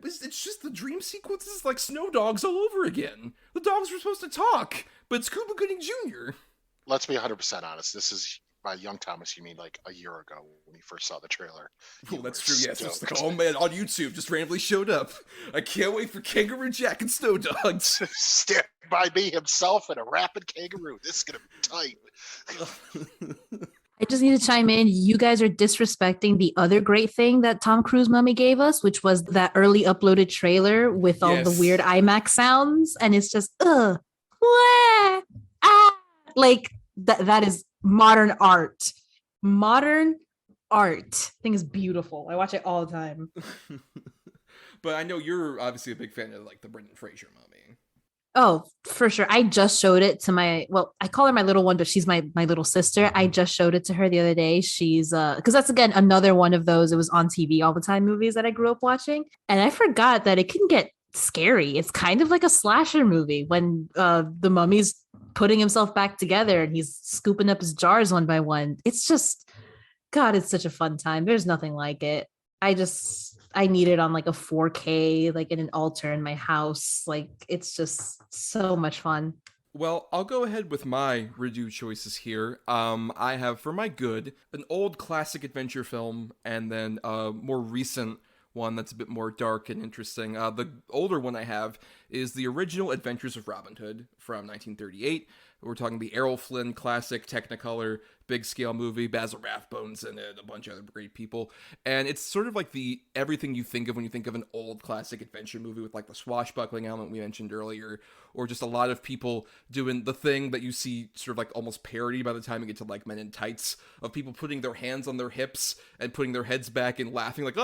it's just the dream sequences like Snow Dogs all over again. The dogs were supposed to talk, but it's Cuba Gooding Jr. Let's be 100% honest. This is, by young Thomas, you mean like a year ago when he first saw the trailer. Oh, that's true, yes. It's like, oh man, on YouTube, just randomly showed up. I can't wait for Kangaroo Jack and Snow Dogs. Stand by me himself and a rapping kangaroo. This is going to be tight. I just need to chime in. You guys are disrespecting the other great thing that Tom Cruise Mummy gave us, which was that early uploaded trailer with all the weird IMAX sounds. And it's just, wah, ah. Like, that is modern art. Modern art. I think it's beautiful. I watch it all the time. But I know you're obviously a big fan of, like, the Brendan Fraser Mummy. Oh, for sure. I just showed it to I call her my little one, but she's my little sister. I just showed it to her the other day. She's because that's again another one of those, it was on TV all the time movies that I grew up watching. And I forgot that it can get scary. It's kind of like a slasher movie when the mummy's putting himself back together and he's scooping up his jars one by one. It's just, God, it's such a fun time. There's nothing like it. I need it on like a 4K, like in an altar in my house. Like, it's just so much fun. Well, I'll go ahead with my redo choices here. I have, for my good, an old classic adventure film, and then a more recent one that's a bit more dark and interesting. The older one I have is the original Adventures of Robin Hood from 1938. We're talking the Errol Flynn classic Technicolor big scale movie, Basil Rathbone's in it, a bunch of other great people. And it's sort of like the everything you think of when you think of an old classic adventure movie with like the swashbuckling element we mentioned earlier, or just a lot of people doing the thing that you see sort of like almost parody by the time you get to like Men in Tights, of people putting their hands on their hips and putting their heads back and laughing like,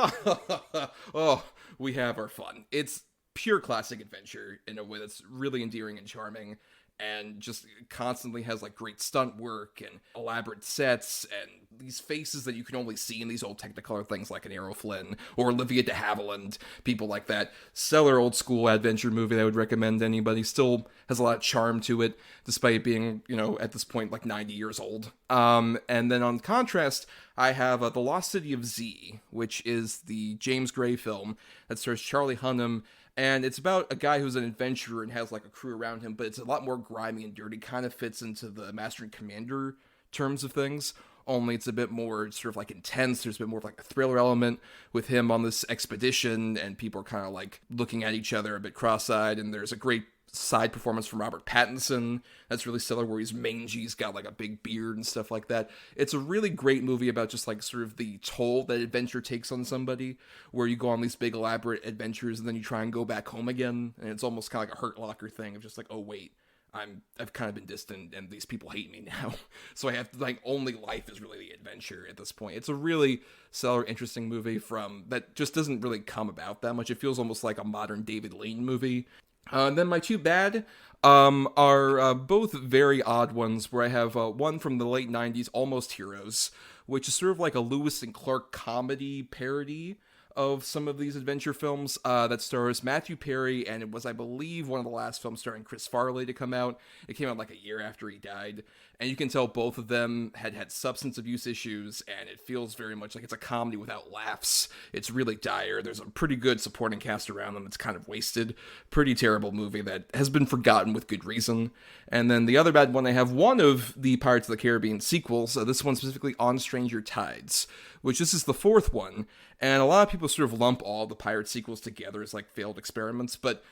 oh, we have our fun. It's pure classic adventure in a way that's really endearing and charming, and just constantly has like great stunt work and elaborate sets and these faces that you can only see in these old Technicolor things like an Errol Flynn or Olivia de Havilland, people like that. Stellar old school adventure movie that I would recommend to anybody. Still has a lot of charm to it, despite it being, at this point like 90 years old. And then on contrast, I have The Lost City of Z, which is the James Gray film that stars Charlie Hunnam. And it's about a guy who's an adventurer and has like a crew around him, but it's a lot more grimy and dirty. Kind of fits into the Master and Commander terms of things, only it's a bit more sort of like intense. There's a bit more of like a thriller element with him on this expedition, and people are kind of like looking at each other a bit cross-eyed. And there's a great side performance from Robert Pattinson that's really stellar, where he's mangy, he's got like a big beard and stuff like that. It's a really great movie about just like sort of the toll that adventure takes on somebody, where you go on these big elaborate adventures and then you try and go back home again, and it's almost kind of like a Hurt Locker thing of just like, oh wait, I've kind of been distant, and these people hate me now. So I have to, like, only life is really the adventure at this point. It's a really stellar, interesting movie that just doesn't really come about that much. It feels almost like a modern David Lean movie. And then my two bad are both very odd ones, where I have one from the late 90s, Almost Heroes, which is sort of like a Lewis and Clark comedy parody of some of these adventure films that stars Matthew Perry, and it was, I believe, one of the last films starring Chris Farley to come out. It came out like a year after he died, and you can tell both of them had substance abuse issues, and it feels very much like it's a comedy without laughs. It's really dire. There's a pretty good supporting cast around them. It's kind of wasted. Pretty terrible movie that has been forgotten with good reason. And then the other bad one, I have one of the Pirates of the Caribbean sequels, this one specifically On Stranger Tides, which this is the fourth one, and a lot of people sort of lump all the pirate sequels together as like failed experiments, but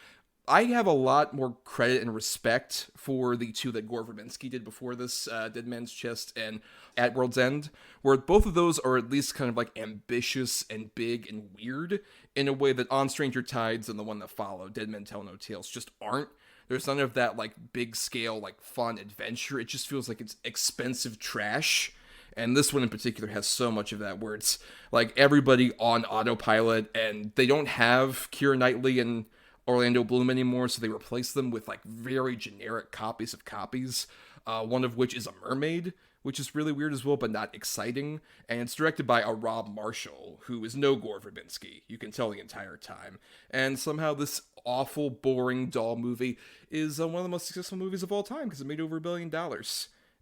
I have a lot more credit and respect for the two that Gore Verbinski did before this, Dead Man's Chest and At World's End, where both of those are at least kind of like ambitious and big and weird in a way that On Stranger Tides and the one that followed, Dead Men Tell No Tales, just aren't. There's none of that like big scale, like fun adventure. It just feels like it's expensive trash. And this one in particular has so much of that, where it's like everybody on autopilot, and they don't have Keira Knightley and Orlando Bloom anymore, so they replace them with like very generic copies of copies, one of which is a mermaid, which is really weird as well, but not exciting. And it's directed by a Rob Marshall, who is no Gore Verbinski. You can tell the entire time. And somehow this awful, boring, dull movie is one of the most successful movies of all time, because it made over $1 billion.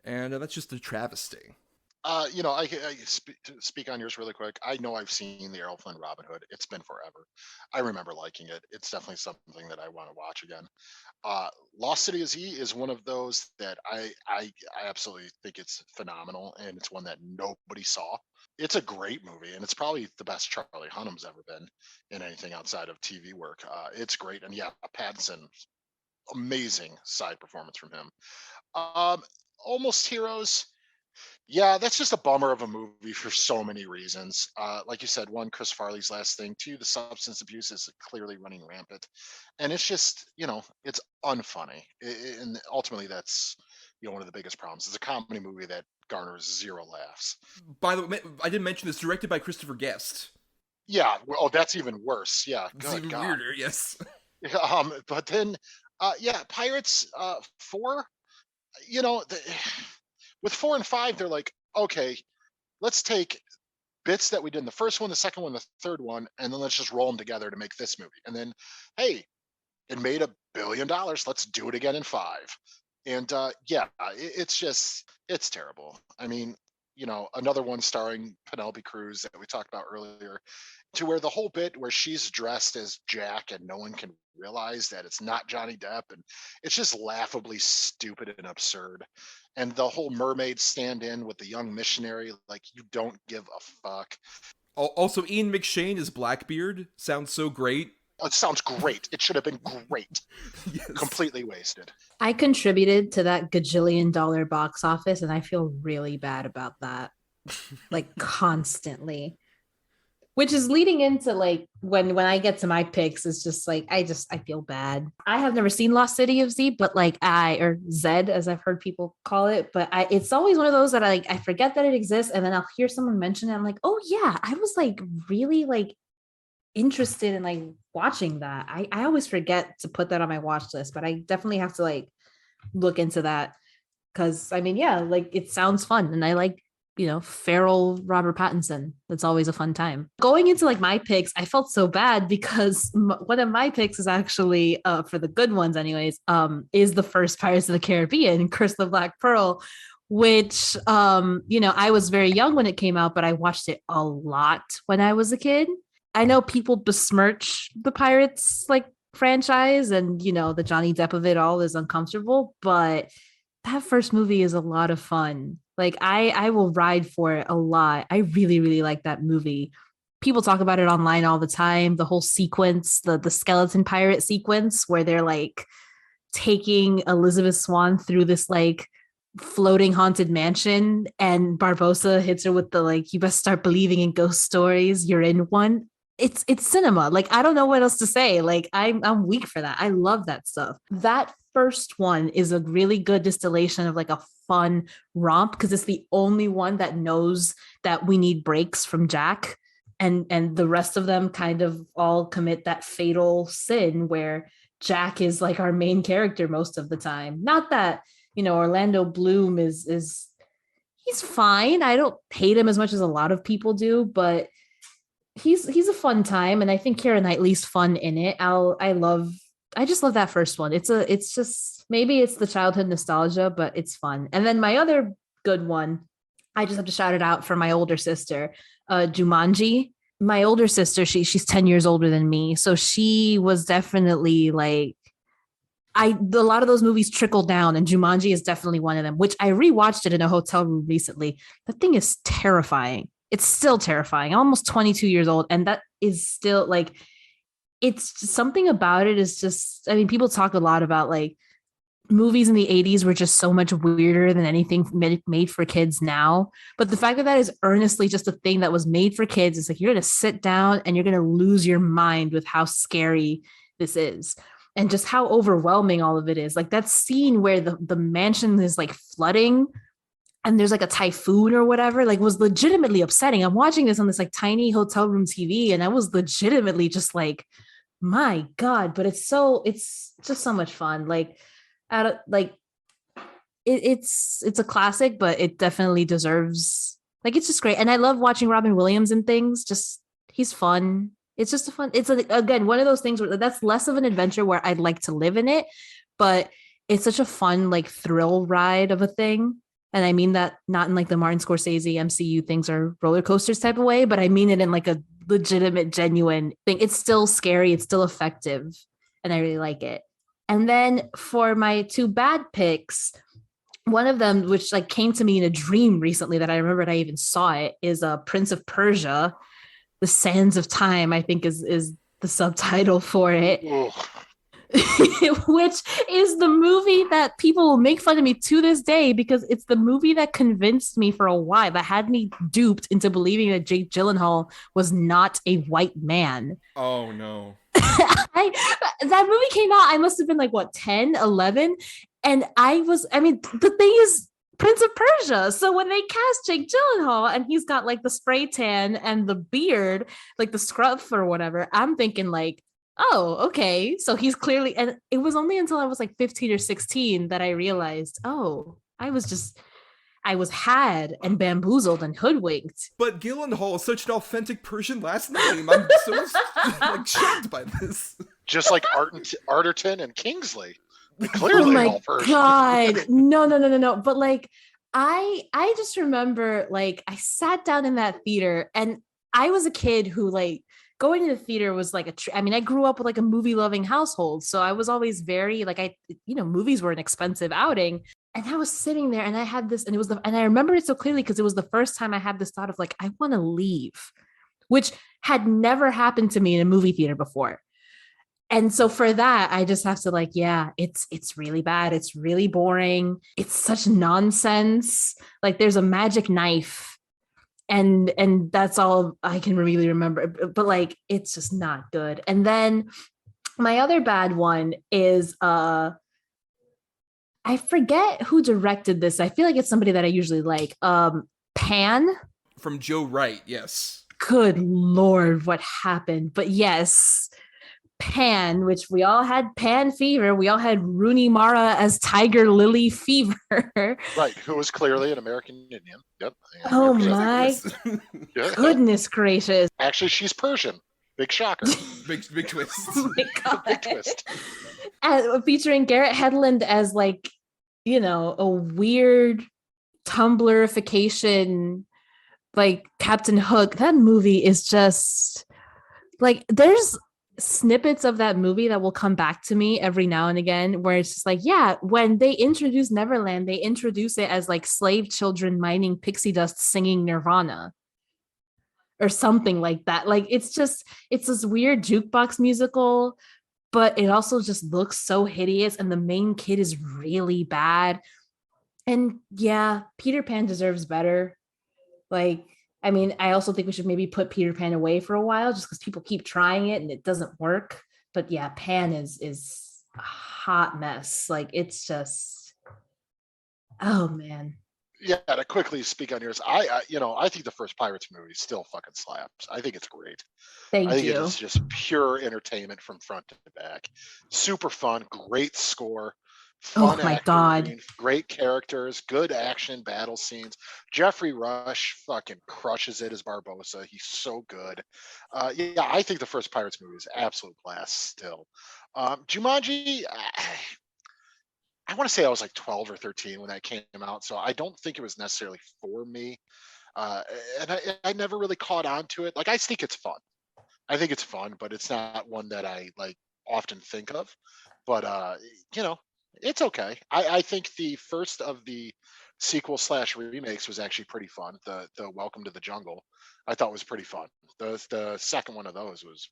And that's just a travesty. I speak on yours really quick. I know I've seen the Errol Flynn Robin Hood. It's been forever. I remember liking it. It's definitely something that I want to watch again. Lost City of Z is one of those that I absolutely think it's phenomenal, and it's one that nobody saw. It's a great movie, and it's probably the best Charlie Hunnam's ever been in anything outside of TV work. It's great, and yeah, Pattinson, amazing side performance from him. Almost Heroes. Yeah, that's just a bummer of a movie for so many reasons. Like you said, one, Chris Farley's last thing. Two, the substance abuse is clearly running rampant. And it's just, it's unfunny. And ultimately, that's, one of the biggest problems. It's a comedy movie that garners 0 laughs. By the way, I didn't mention this, directed by Christopher Guest. Yeah. Well, that's even worse. Yeah. It's even weirder, yes. But then, Pirates 4, with 4 and 5, they're like, okay, let's take bits that we did in the first one, the second one, the third one, and then let's just roll them together to make this movie. And then, hey, it made $1 billion. Let's do it again in 5. And it's terrible. I mean, another one starring Penelope Cruz that we talked about earlier, to where the whole bit where she's dressed as Jack and no one can realize that it's not Johnny Depp, and it's just laughably stupid and absurd. And the whole mermaid stand-in with the young missionary, like, you don't give a fuck. Also, Ian McShane as Blackbeard sounds so great. It sounds great. It should have been great. Yes. Completely wasted. I contributed to that gajillion dollar box office, and I feel really bad about that. Like, constantly. Which is leading into like when I get to my picks, it's just like I feel bad. I have never seen Lost City of Z, but or Zed, as I've heard people call it. But it's always one of those that I forget that it exists, and then I'll hear someone mention it. I'm like, oh yeah, I was like really like interested in like watching that. I always forget to put that on my watch list, but I definitely have to like look into that, because I mean, yeah, like it sounds fun, and I like, feral Robert Pattinson. That's always a fun time. Going into like my picks, I felt so bad because one of my picks is actually for the good ones anyways, is the first Pirates of the Caribbean, Curse of the Black Pearl, which I was very young when it came out, but I watched it a lot when I was a kid. I know people besmirch the Pirates like franchise, and the Johnny Depp of it all is uncomfortable, but that first movie is a lot of fun. Like I will ride for it a lot. I really, really like that movie. People talk about it online all the time. The whole sequence, the skeleton pirate sequence where they're like taking Elizabeth Swann through this like floating haunted mansion, and Barbossa hits her with the like, you best start believing in ghost stories. You're in one. it's cinema. Like, I don't know what else to say. Like, I'm weak for that. I love that stuff. That first one is a really good distillation of like a fun romp, because it's the only one that knows that we need breaks from Jack, and the rest of them kind of all commit that fatal sin where Jack is like our main character most of the time. Not that, Orlando Bloom is he's fine. I don't hate him as much as a lot of people do, but he's a fun time, and I think Keira Knightley's fun in it. I just love that first one. It's just, maybe it's the childhood nostalgia, but it's fun. And then my other good one, I just have to shout it out for my older sister, Jumanji. My older sister, she's 10 years older than me, so she was definitely like, a lot of those movies trickled down, and Jumanji is definitely one of them, which I rewatched it in a hotel room recently. The thing is terrifying. It's still terrifying. I'm almost 22 years old, and that is still like, it's just, something about it is just, I mean, people talk a lot about like movies in the 80s were just so much weirder than anything made for kids now. But the fact that that is earnestly just a thing that was made for kids, is like, you're going to sit down and you're going to lose your mind with how scary this is. And just how overwhelming all of it is. Like that scene where the mansion is like flooding and there's like a typhoon or whatever, like was legitimately upsetting. I'm watching this on this like tiny hotel room TV, and I was legitimately just like, my God, but it's just so much fun. Like, it's a classic, but it definitely deserves, like, it's just great. And I love watching Robin Williams and things. Just, he's fun. It's just again, one of those things where that's less of an adventure where I'd like to live in it, but it's such a fun, like, thrill ride of a thing. And I mean that not in like the Martin Scorsese MCU things or roller coasters type of way, but I mean it in like a legitimate, genuine thing. It's still scary. It's still effective. And I really like it. And then for my two bad picks, one of them, which like came to me in a dream recently that I remembered I even saw it, is Prince of Persia. The Sands of Time, I think is the subtitle for it. Which is the movie that people will make fun of me to this day, because it's the movie that convinced me for a while, that had me duped into believing that Jake Gyllenhaal was not a white man. Oh, no. That movie came out, I must have been like, 10, 11? And the thing is, Prince of Persia. So when they cast Jake Gyllenhaal and he's got like the spray tan and the beard, like the scruff or whatever, I'm thinking like, oh, okay. So he's clearly, and it was only until I was like 15 or 16 that I realized, oh, I was had and bamboozled and hoodwinked. But Gyllenhaal is such an authentic Persian last name. I'm so like shocked by this. Just like Arterton and Kingsley. Clearly, oh my God. No. But like, I just remember like I sat down in that theater, and I was a kid who like going to the theater was like I grew up with like a movie loving household. So I was always very like, movies were an expensive outing. And I was sitting there and I had this, and I remember it so clearly because it was the first time I had this thought of like, I want to leave, which had never happened to me in a movie theater before. And so for that, I just have to like, yeah, it's really bad. It's really boring. It's such nonsense. Like there's a magic knife and that's all I can really remember. But like, it's just not good. And then my other bad one is, I forget who directed this. I feel like it's somebody that I usually like. Pan. From Joe Wright, yes. Good Lord, what happened? But yes, Pan, which we all had Pan fever. We all had Rooney Mara as Tiger Lily fever. Right, who was clearly an American Indian. Yep. Oh my goodness gracious. Actually, she's Persian. Big shocker. big twist. Oh my God. Big twist. Featuring Garrett Hedlund as like, a weird Tumblrification, like Captain Hook. That movie is just like, there's snippets of that movie that will come back to me every now and again where it's just like, yeah, when they introduce Neverland, they introduce it as like slave children mining pixie dust singing Nirvana or something like that. Like it's this weird jukebox musical, but it also just looks so hideous, and the main kid is really bad. And yeah, Peter Pan deserves better. Like I mean, I also think we should maybe put Peter Pan away for a while just because people keep trying it and it doesn't work. But yeah, Pan is a hot mess. Like it's just, oh man. Yeah, to quickly speak on yours, I think the first Pirates movie still fucking slaps. I think it's great. I Thank think it you. is just pure entertainment from front to back. Super fun, great score, Oh fun my God. acting, great characters, good action battle scenes. Jeffrey Rush fucking crushes it as Barbossa. He's so good. Yeah, I think the first Pirates movie is absolute blast still. Jumanji, I want to say I was like 12 or 13 when that came out, so I don't think it was necessarily for me. Uh, and I never really caught on to it. Like, I think it's fun. I think it's fun, but it's not one that I like often think of. But you know, it's okay. I think the first of the sequel slash remakes was actually pretty fun. The Welcome to the Jungle, I thought was pretty fun. The second one of those was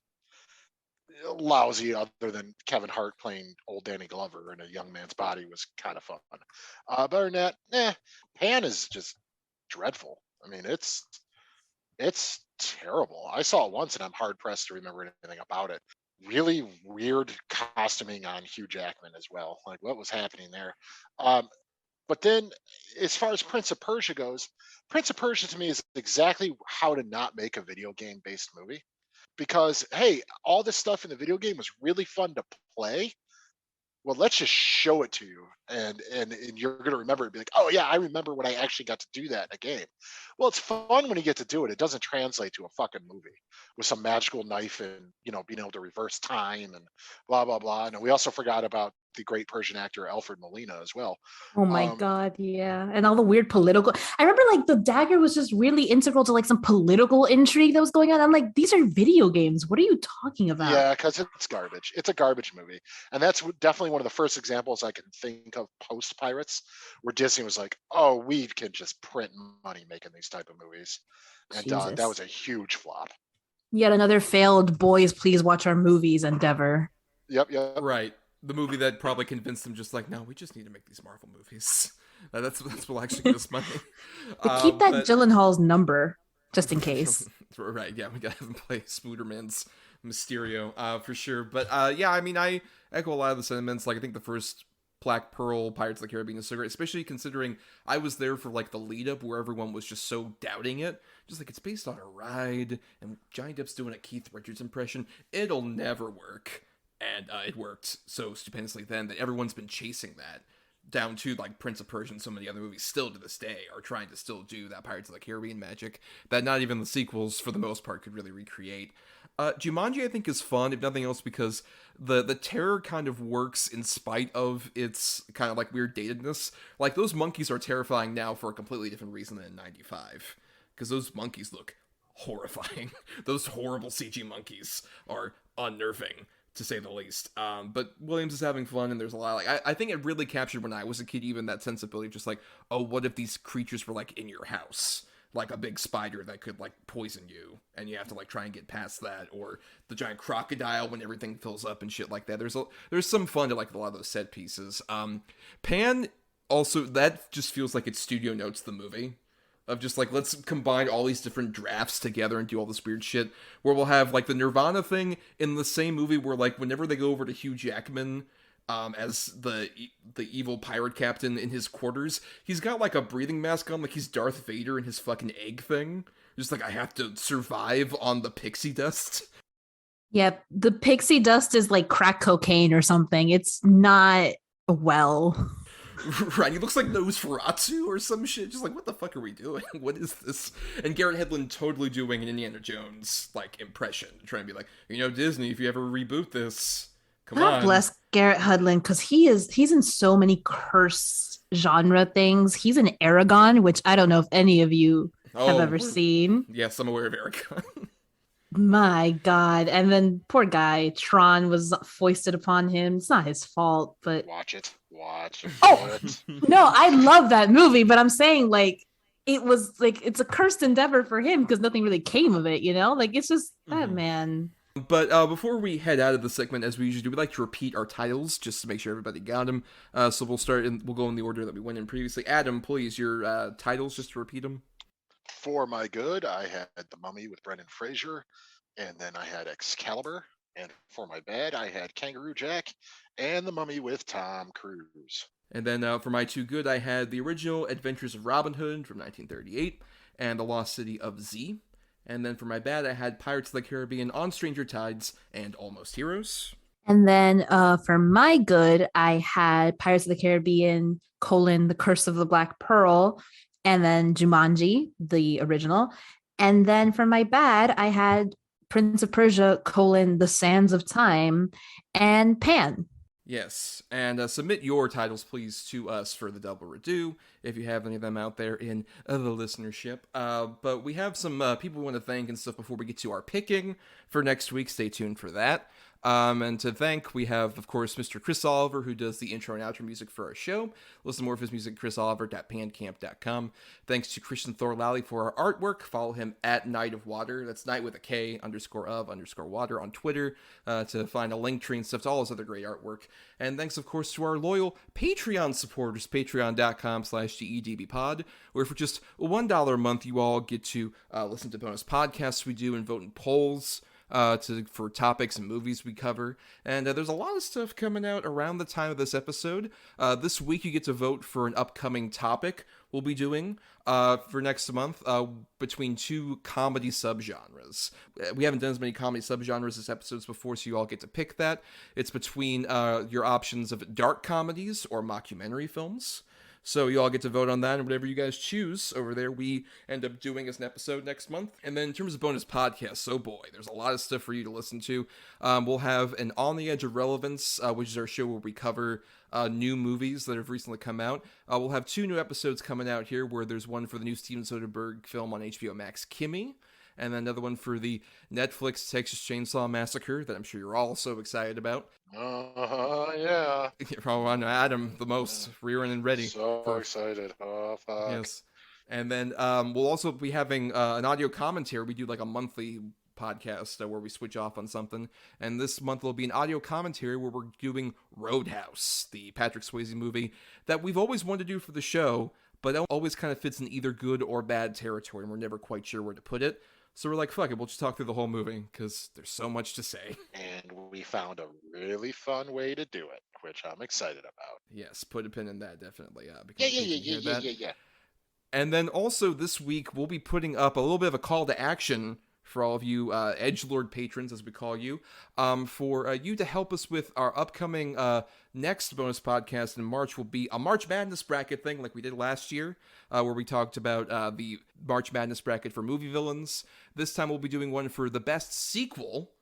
lousy, other than Kevin Hart playing old Danny Glover in a young man's body was kind of fun. But other than that, Pan is just dreadful. I mean, it's terrible. I saw it once and I'm hard pressed to remember anything about it. Really weird costuming on Hugh Jackman as well. Like, what was happening there? But then, as far as Prince of Persia goes, Prince of Persia to me is exactly how to not make a video game based movie. Because, hey, all this stuff in the video game was really fun to play. Well, let's just show it to you, and you're gonna remember it and be like, oh yeah, I remember when I actually got to do that in a game. Well, it's fun when you get to do it. It doesn't translate to a fucking movie with some magical knife and being able to reverse time and blah blah blah. And we also forgot about the great Persian actor Alfred Molina as well. Oh my God, yeah. And all the weird political. I remember like the dagger was just really integral to like some political intrigue that was going on. I'm like, these are video games. What are you talking about? Yeah, because it's garbage. It's a garbage movie. And that's definitely one of the first examples I can think of post Pirates where Disney was like, oh, we can just print money making these type of movies. And that was a huge flop. Yet another failed boys, please watch our movies endeavor. Yep. Right. The movie that probably convinced them just like, no, we just need to make these Marvel movies. That's what actually get us money. But keep that Gyllenhaal's number, just in case. Right, yeah, we gotta have him play Spooderman's Mysterio, for sure. But yeah, I mean, I echo a lot of the sentiments. Like, I think the first Black Pearl Pirates of the Caribbean is so great, especially considering I was there for like the lead up where everyone was just so doubting it. Just like, it's based on a ride, and Johnny Depp's doing a Keith Richards impression. It'll never work. And it worked so stupendously then that everyone's been chasing that down to like Prince of Persia and so many other movies still to this day are trying to still do that Pirates of the Caribbean magic that not even the sequels for the most part could really recreate. Jumanji I think is fun, if nothing else, because the terror kind of works in spite of its kind of like weird datedness. Like, those monkeys are terrifying now for a completely different reason than in 95. Because those monkeys look horrifying. Those horrible CG monkeys are unnerving, to say the least. But Williams is having fun, and there's a lot of, like, I think it really captured when I was a kid, even that sensibility of just like, oh, what if these creatures were like in your house? Like a big spider that could like poison you, and you have to like try and get past that, or the giant crocodile when everything fills up and shit like that. There's some fun to like a lot of those set pieces. Pan also, that just feels like it's studio notes the movie. Of just like, let's combine all these different drafts together and do all this weird shit, where we'll have like the Nirvana thing in the same movie where like whenever they go over to Hugh Jackman as the evil pirate captain in his quarters, he's got like a breathing mask on, like he's Darth Vader in his fucking egg thing. Just like, I have to survive on the pixie dust. Yeah, the pixie dust is like crack cocaine or something. It's not well. Right, he looks like Nosferatu or some shit. Just like, what the fuck are we doing? What is this? And Garrett Hedlund totally doing an Indiana Jones like impression, trying to be like, Disney, if you ever reboot this, come on. God bless Garrett Hedlund, because he's in so many curse genre things. He's in Aragon, which I don't know if any of you have ever seen. Yes, I'm aware of Aragon. My God. And then poor guy, Tron was foisted upon him. It's not his fault, but Watch it. Oh, no, I love that movie, but I'm saying like it was like it's a cursed endeavor for him because nothing really came of it, Like, it's just that man. But before we head out of the segment, as we usually do, we like to repeat our titles just to make sure everybody got them. So we'll start and we'll go in the order that we went in previously. Adam, please, your titles, just to repeat them. For my good, I had The Mummy with Brendan Fraser, and then I had Excalibur. And for my bad, I had Kangaroo Jack and The Mummy with Tom Cruise. And then for my too good, I had The Original Adventures of Robin Hood from 1938 and The Lost City of Z. And then for my bad, I had Pirates of the Caribbean on Stranger Tides and Almost Heroes. And then for my good, I had Pirates of the Caribbean, The Curse of the Black Pearl, and then Jumanji, the original. And then for my bad, I had Prince of Persia, The Sands of Time, and Pan. Yes, and submit your titles, please, to us for the Double Redo, if you have any of them out there in the listenership. But we have some people we want to thank and stuff before we get to our picking for next week. Stay tuned for that. And to thank, we have, of course, Mr. Chris Oliver, who does the intro and outro music for our show. Listen to more of his music at chrisoliver.bandcamp.com. Thanks to Christian Thorlally for our artwork. Follow him at Night of Water. That's night with a K, _of_water on Twitter to find a link tree and stuff to all his other great artwork. And thanks, of course, to our loyal Patreon supporters, patreon.com/GEDBpod, where for just $1 a month, you all get to listen to bonus podcasts we do and vote in polls for topics and movies we cover. And there's a lot of stuff coming out around the time of this episode. This week you get to vote for an upcoming topic we'll be doing for next month between two comedy subgenres. We haven't done as many comedy subgenres as episodes before, so you all get to pick that. It's between your options of dark comedies or mockumentary films. So you all get to vote on that, and whatever you guys choose over there, we end up doing as an episode next month. And then in terms of bonus podcasts, oh boy, there's a lot of stuff for you to listen to. We'll have an On the Edge of Relevance, which is our show where we cover new movies that have recently come out. We'll have 2 new episodes coming out here, where there's one for the new Steven Soderbergh film on HBO Max, Kimmy, and then another one for the Netflix Texas Chainsaw Massacre that I'm sure you're all so excited about. Yeah. Probably on Adam the most, rearing and ready. So excited. Oh, fuck. Yes. And then we'll also be having an audio commentary. We do like a monthly podcast where we switch off on something. And this month will be an audio commentary where we're doing Roadhouse, the Patrick Swayze movie that we've always wanted to do for the show, but it always kind of fits in either good or bad territory, and we're never quite sure where to put it. So we're like, fuck it, we'll just talk through the whole movie, because there's so much to say. And we found a really fun way to do it, which I'm excited about. Yes, put a pin in that, definitely. Yeah. And then also this week, we'll be putting up a little bit of a call to action for all of you edgelord patrons, as we call you, for you to help us with our upcoming next bonus podcast in March. Will be a March Madness bracket thing like we did last year, where we talked about the March Madness bracket for movie villains. This time we'll be doing one for the best sequel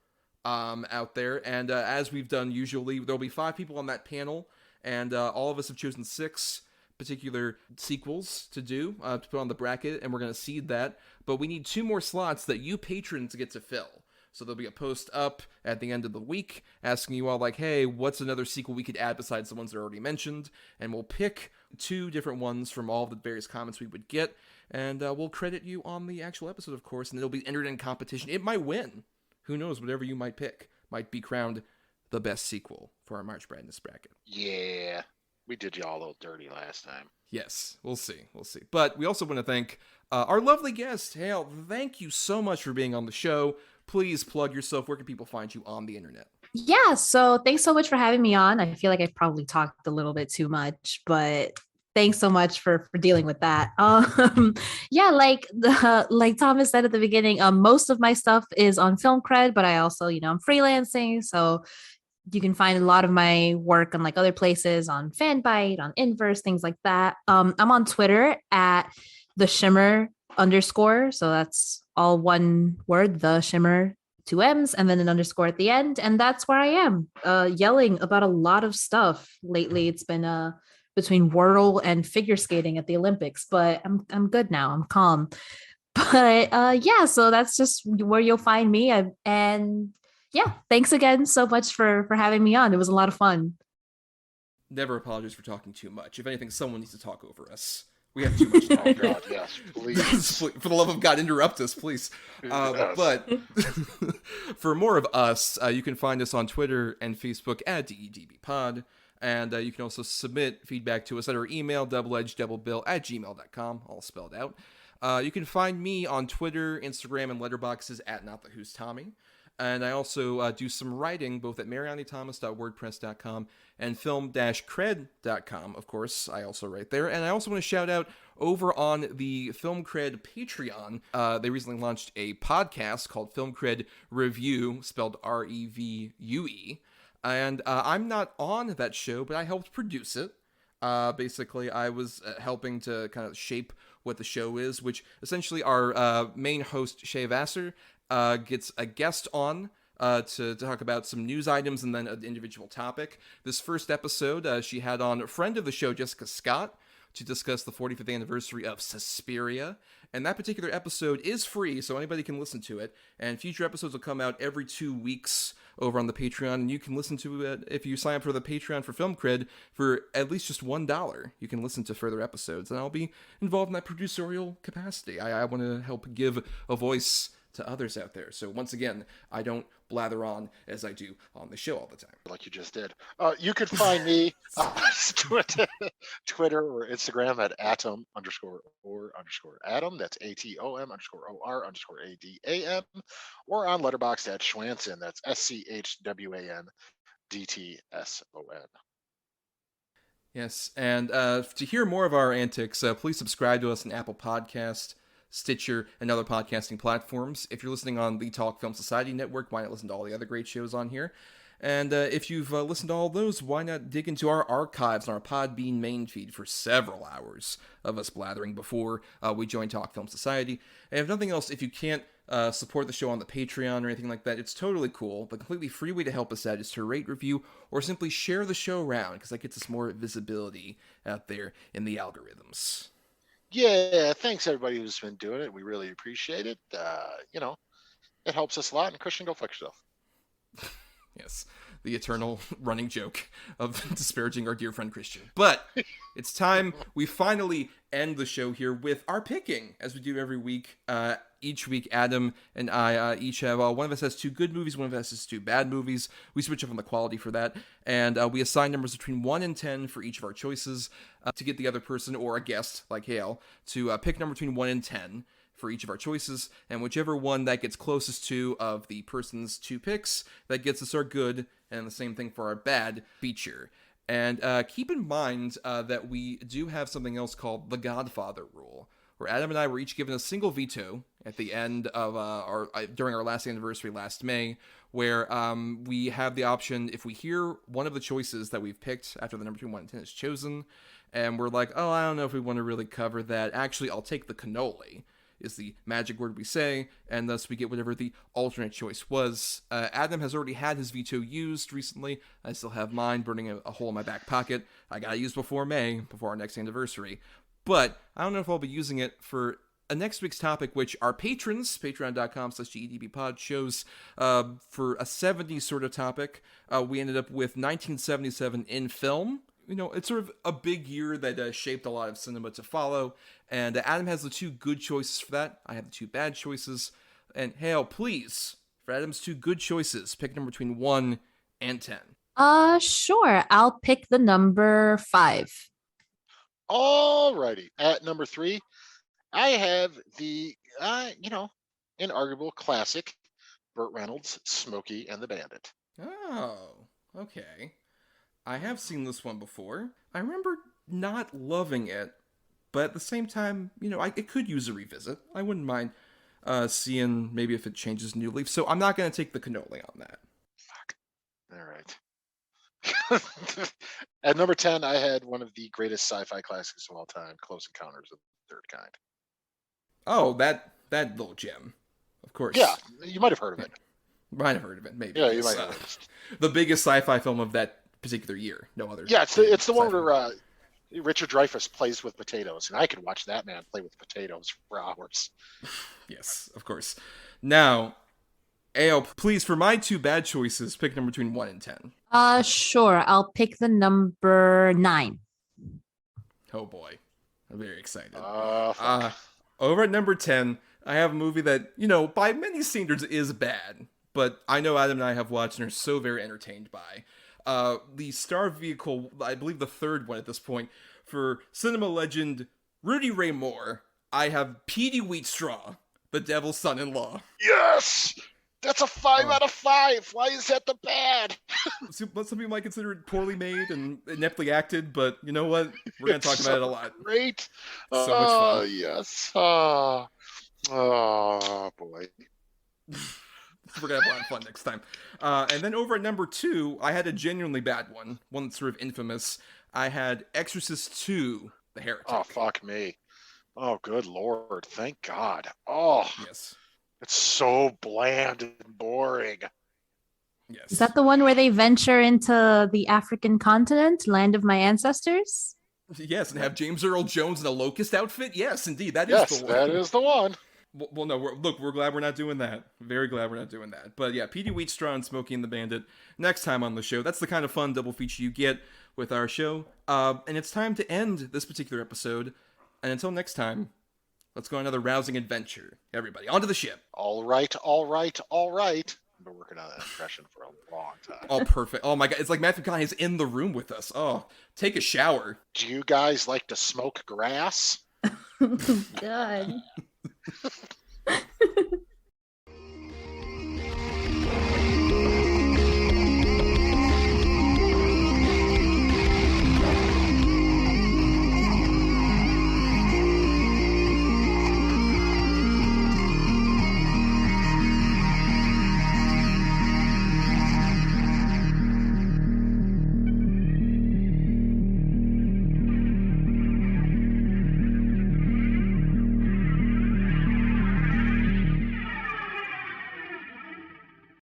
out there, and as we've done usually, there'll be 5 people on that panel, and all of us have chosen 6 particular sequels to do, to put on the bracket, and we're going to seed that, but we need 2 more slots that you patrons get to fill. So there'll be a post up at the end of the week asking you all, like, hey, what's another sequel we could add besides the ones that are already mentioned? And we'll pick 2 different ones from all the various comments we would get, and we'll credit you on the actual episode, of course, and it'll be entered in competition. It might win. Who knows? Whatever you might pick might be crowned the best sequel for our March Madness bracket. Yeah. We did y'all a little dirty last time. Yes, we'll see. But we also want to thank our lovely guest, Jael. Thank you so much for being on the show. Please plug yourself. Where can people find you on the internet? Yeah, so thanks so much for having me on. I feel like I've probably talked a little bit too much, but thanks so much for dealing with that. Yeah, like Thomas said at the beginning, most of my stuff is on Film Cred, but I also, I'm freelancing, so you can find a lot of my work on like other places, on Fanbyte, on Inverse, things like that. I'm on Twitter at the Shimmer _. So that's all one word, the Shimmer, 2 M's, and then an underscore at the end. And that's where I am, yelling about a lot of stuff lately. It's been between whirl and figure skating at the Olympics, but I'm good now. I'm calm. But yeah, so that's just where you'll find me. And yeah, thanks again so much for having me on. It was a lot of fun. Never apologize for talking too much. If anything, someone needs to talk over us. We have too much to talk about. God, yes, please. For the love of God, interrupt us, please. Yes. But for more of us, you can find us on Twitter and Facebook at DEDBpod. And you can also submit feedback to us at our email, doubleedgeddoublebill@gmail.com, all spelled out. You can find me on Twitter, Instagram, and Letterboxd at NotTheWho'sTommy. And I also do some writing both at marianithomas.wordpress.com and film-cred.com. Of course, I also write there. And I also want to shout out over on the Film Cred Patreon. They recently launched a podcast called Film Cred Review, spelled Revue. And I'm not on that show, but I helped produce it. Basically, I was helping to kind of shape what the show is, which essentially our main host, Shay Vassar, gets a guest on to talk about some news items and then an individual topic. This first episode, she had on a friend of the show, Jessica Scott, to discuss the 45th anniversary of Suspiria. And that particular episode is free, so anybody can listen to it. And future episodes will come out every 2 weeks over on the Patreon, and you can listen to it if you sign up for the Patreon for Film Cred for at least just $1. You can listen to further episodes, and I'll be involved in that producerial capacity. I want to help give a voice to others out there. So once again, I don't blather on as I do on the show all the time. Like you just did. You could find me on Twitter or Instagram at atom_or_Adam. That's ATOM_OR_ADAM. Or on Letterboxd at Schwanson. That's SCHWANDTSON. Yes, and to hear more of our antics, please subscribe to us on Apple Podcast, Stitcher, and other podcasting platforms. If you're listening on the Talk Film Society Network, why not listen to all the other great shows on here? And if you've listened to all those, why not dig into our archives on our Podbean main feed for several hours of us blathering before we join Talk Film Society. And if nothing else, if you can't support the show on the Patreon or anything like that, it's totally cool. The completely free way to help us out is to rate, review, or simply share the show around, because that gets us more visibility out there in the algorithms. Yeah, thanks everybody who's been doing it. We really appreciate it. It helps us a lot. And Christian, go fuck yourself. Yes, the eternal running joke of disparaging our dear friend Christian. But it's time we finally end the show here with our picking, as we do every week. Each week, Adam and I each have, one of us has 2 good movies, one of us has 2 bad movies. We switch up on the quality for that. And we assign numbers between 1 and 10 for each of our choices to get the other person or a guest, like Hale, to pick number between 1 and 10 for each of our choices, and whichever one that gets closest to of the person's 2 picks, that gets us our good, and the same thing for our bad feature. And keep in mind that we do have something else called the Godfather rule, where Adam and I were each given a single veto at the end of during our last anniversary last May, where we have the option, if we hear one of the choices that we've picked after the number between 1 and 10 is chosen, and we're like, oh, I don't know if we want to really cover that. Actually, I'll take the cannoli, is the magic word we say, and thus we get whatever the alternate choice was. Adam has already had his veto used recently. I still have mine burning a hole in my back pocket. I gotta use before May, before our next anniversary. But I don't know if I'll be using it for next week's topic, which our patrons, patreon.com/GEDBpod, chose for a 70s sort of topic. We ended up with 1977 in film. You know, it's sort of a big year that shaped a lot of cinema to follow, and Adam has the 2 good choices for that. I have the 2 bad choices, and Hale, please, for Adam's 2 good choices, pick number between 1 and 10. Sure. I'll pick the number 5. Alrighty. At number 3, I have the, inarguable classic, Burt Reynolds, Smokey and the Bandit. Oh, okay. I have seen this one before. I remember not loving it, but at the same time, it could use a revisit. I wouldn't mind seeing maybe if it changes new leaf. So I'm not going to take the cannoli on that. Fuck. All right. At number 10, I had one of the greatest sci-fi classics of all time, Close Encounters of the Third Kind. Oh, that little gem. Of course. Yeah, you might have heard of it. Might have heard of it, maybe. Yeah, you might have. The biggest sci-fi film of that particular year. No other. Yeah, it's the one where Richard Dreyfuss plays with potatoes, and I could watch that man play with potatoes for hours. Yes, of course. Now, Ao, please, for my 2 bad choices, pick number between 1 and 10. Sure. I'll pick the number 9. Oh boy, I'm very excited. Over at number 10, I have a movie that, by many standards is bad, but I know Adam and I have watched and are so very entertained by. The star vehicle, I believe the 3rd one at this point, for cinema legend Rudy Ray Moore, I have Petey Wheatstraw, the devil's son-in-law. Yes! That's a 5 out of 5. Why is that the bad? Some people might consider it poorly made and ineptly acted, but you know what? We're going to talk about it a lot. Great. So much fun. Yes. Oh, boy. We're going to have a lot of fun next time. And then over at number 2, I had a genuinely bad one that's sort of infamous. I had Exorcist 2, The Heretic. Oh, fuck me. Oh, good Lord. Thank God. Oh. Yes. It's so bland and boring. Yes. Is that the one where they venture into the African continent, land of my ancestors? Yes, and have James Earl Jones in a locust outfit? Yes, indeed, that is the one. Yes, that is the one. Well, no, we're glad we're not doing that. Very glad we're not doing that. But yeah, Petey Wheatstraw and Smokey and the Bandit next time on the show. That's the kind of fun double feature you get with our show. And it's time to end this particular episode. And until next time, let's go on another rousing adventure. Everybody, onto the ship. All right. I've been working on that impression for a long time. Oh, perfect. Oh my God, it's like Matthew McConaughey's in the room with us. Oh, take a shower. Do you guys like to smoke grass? God.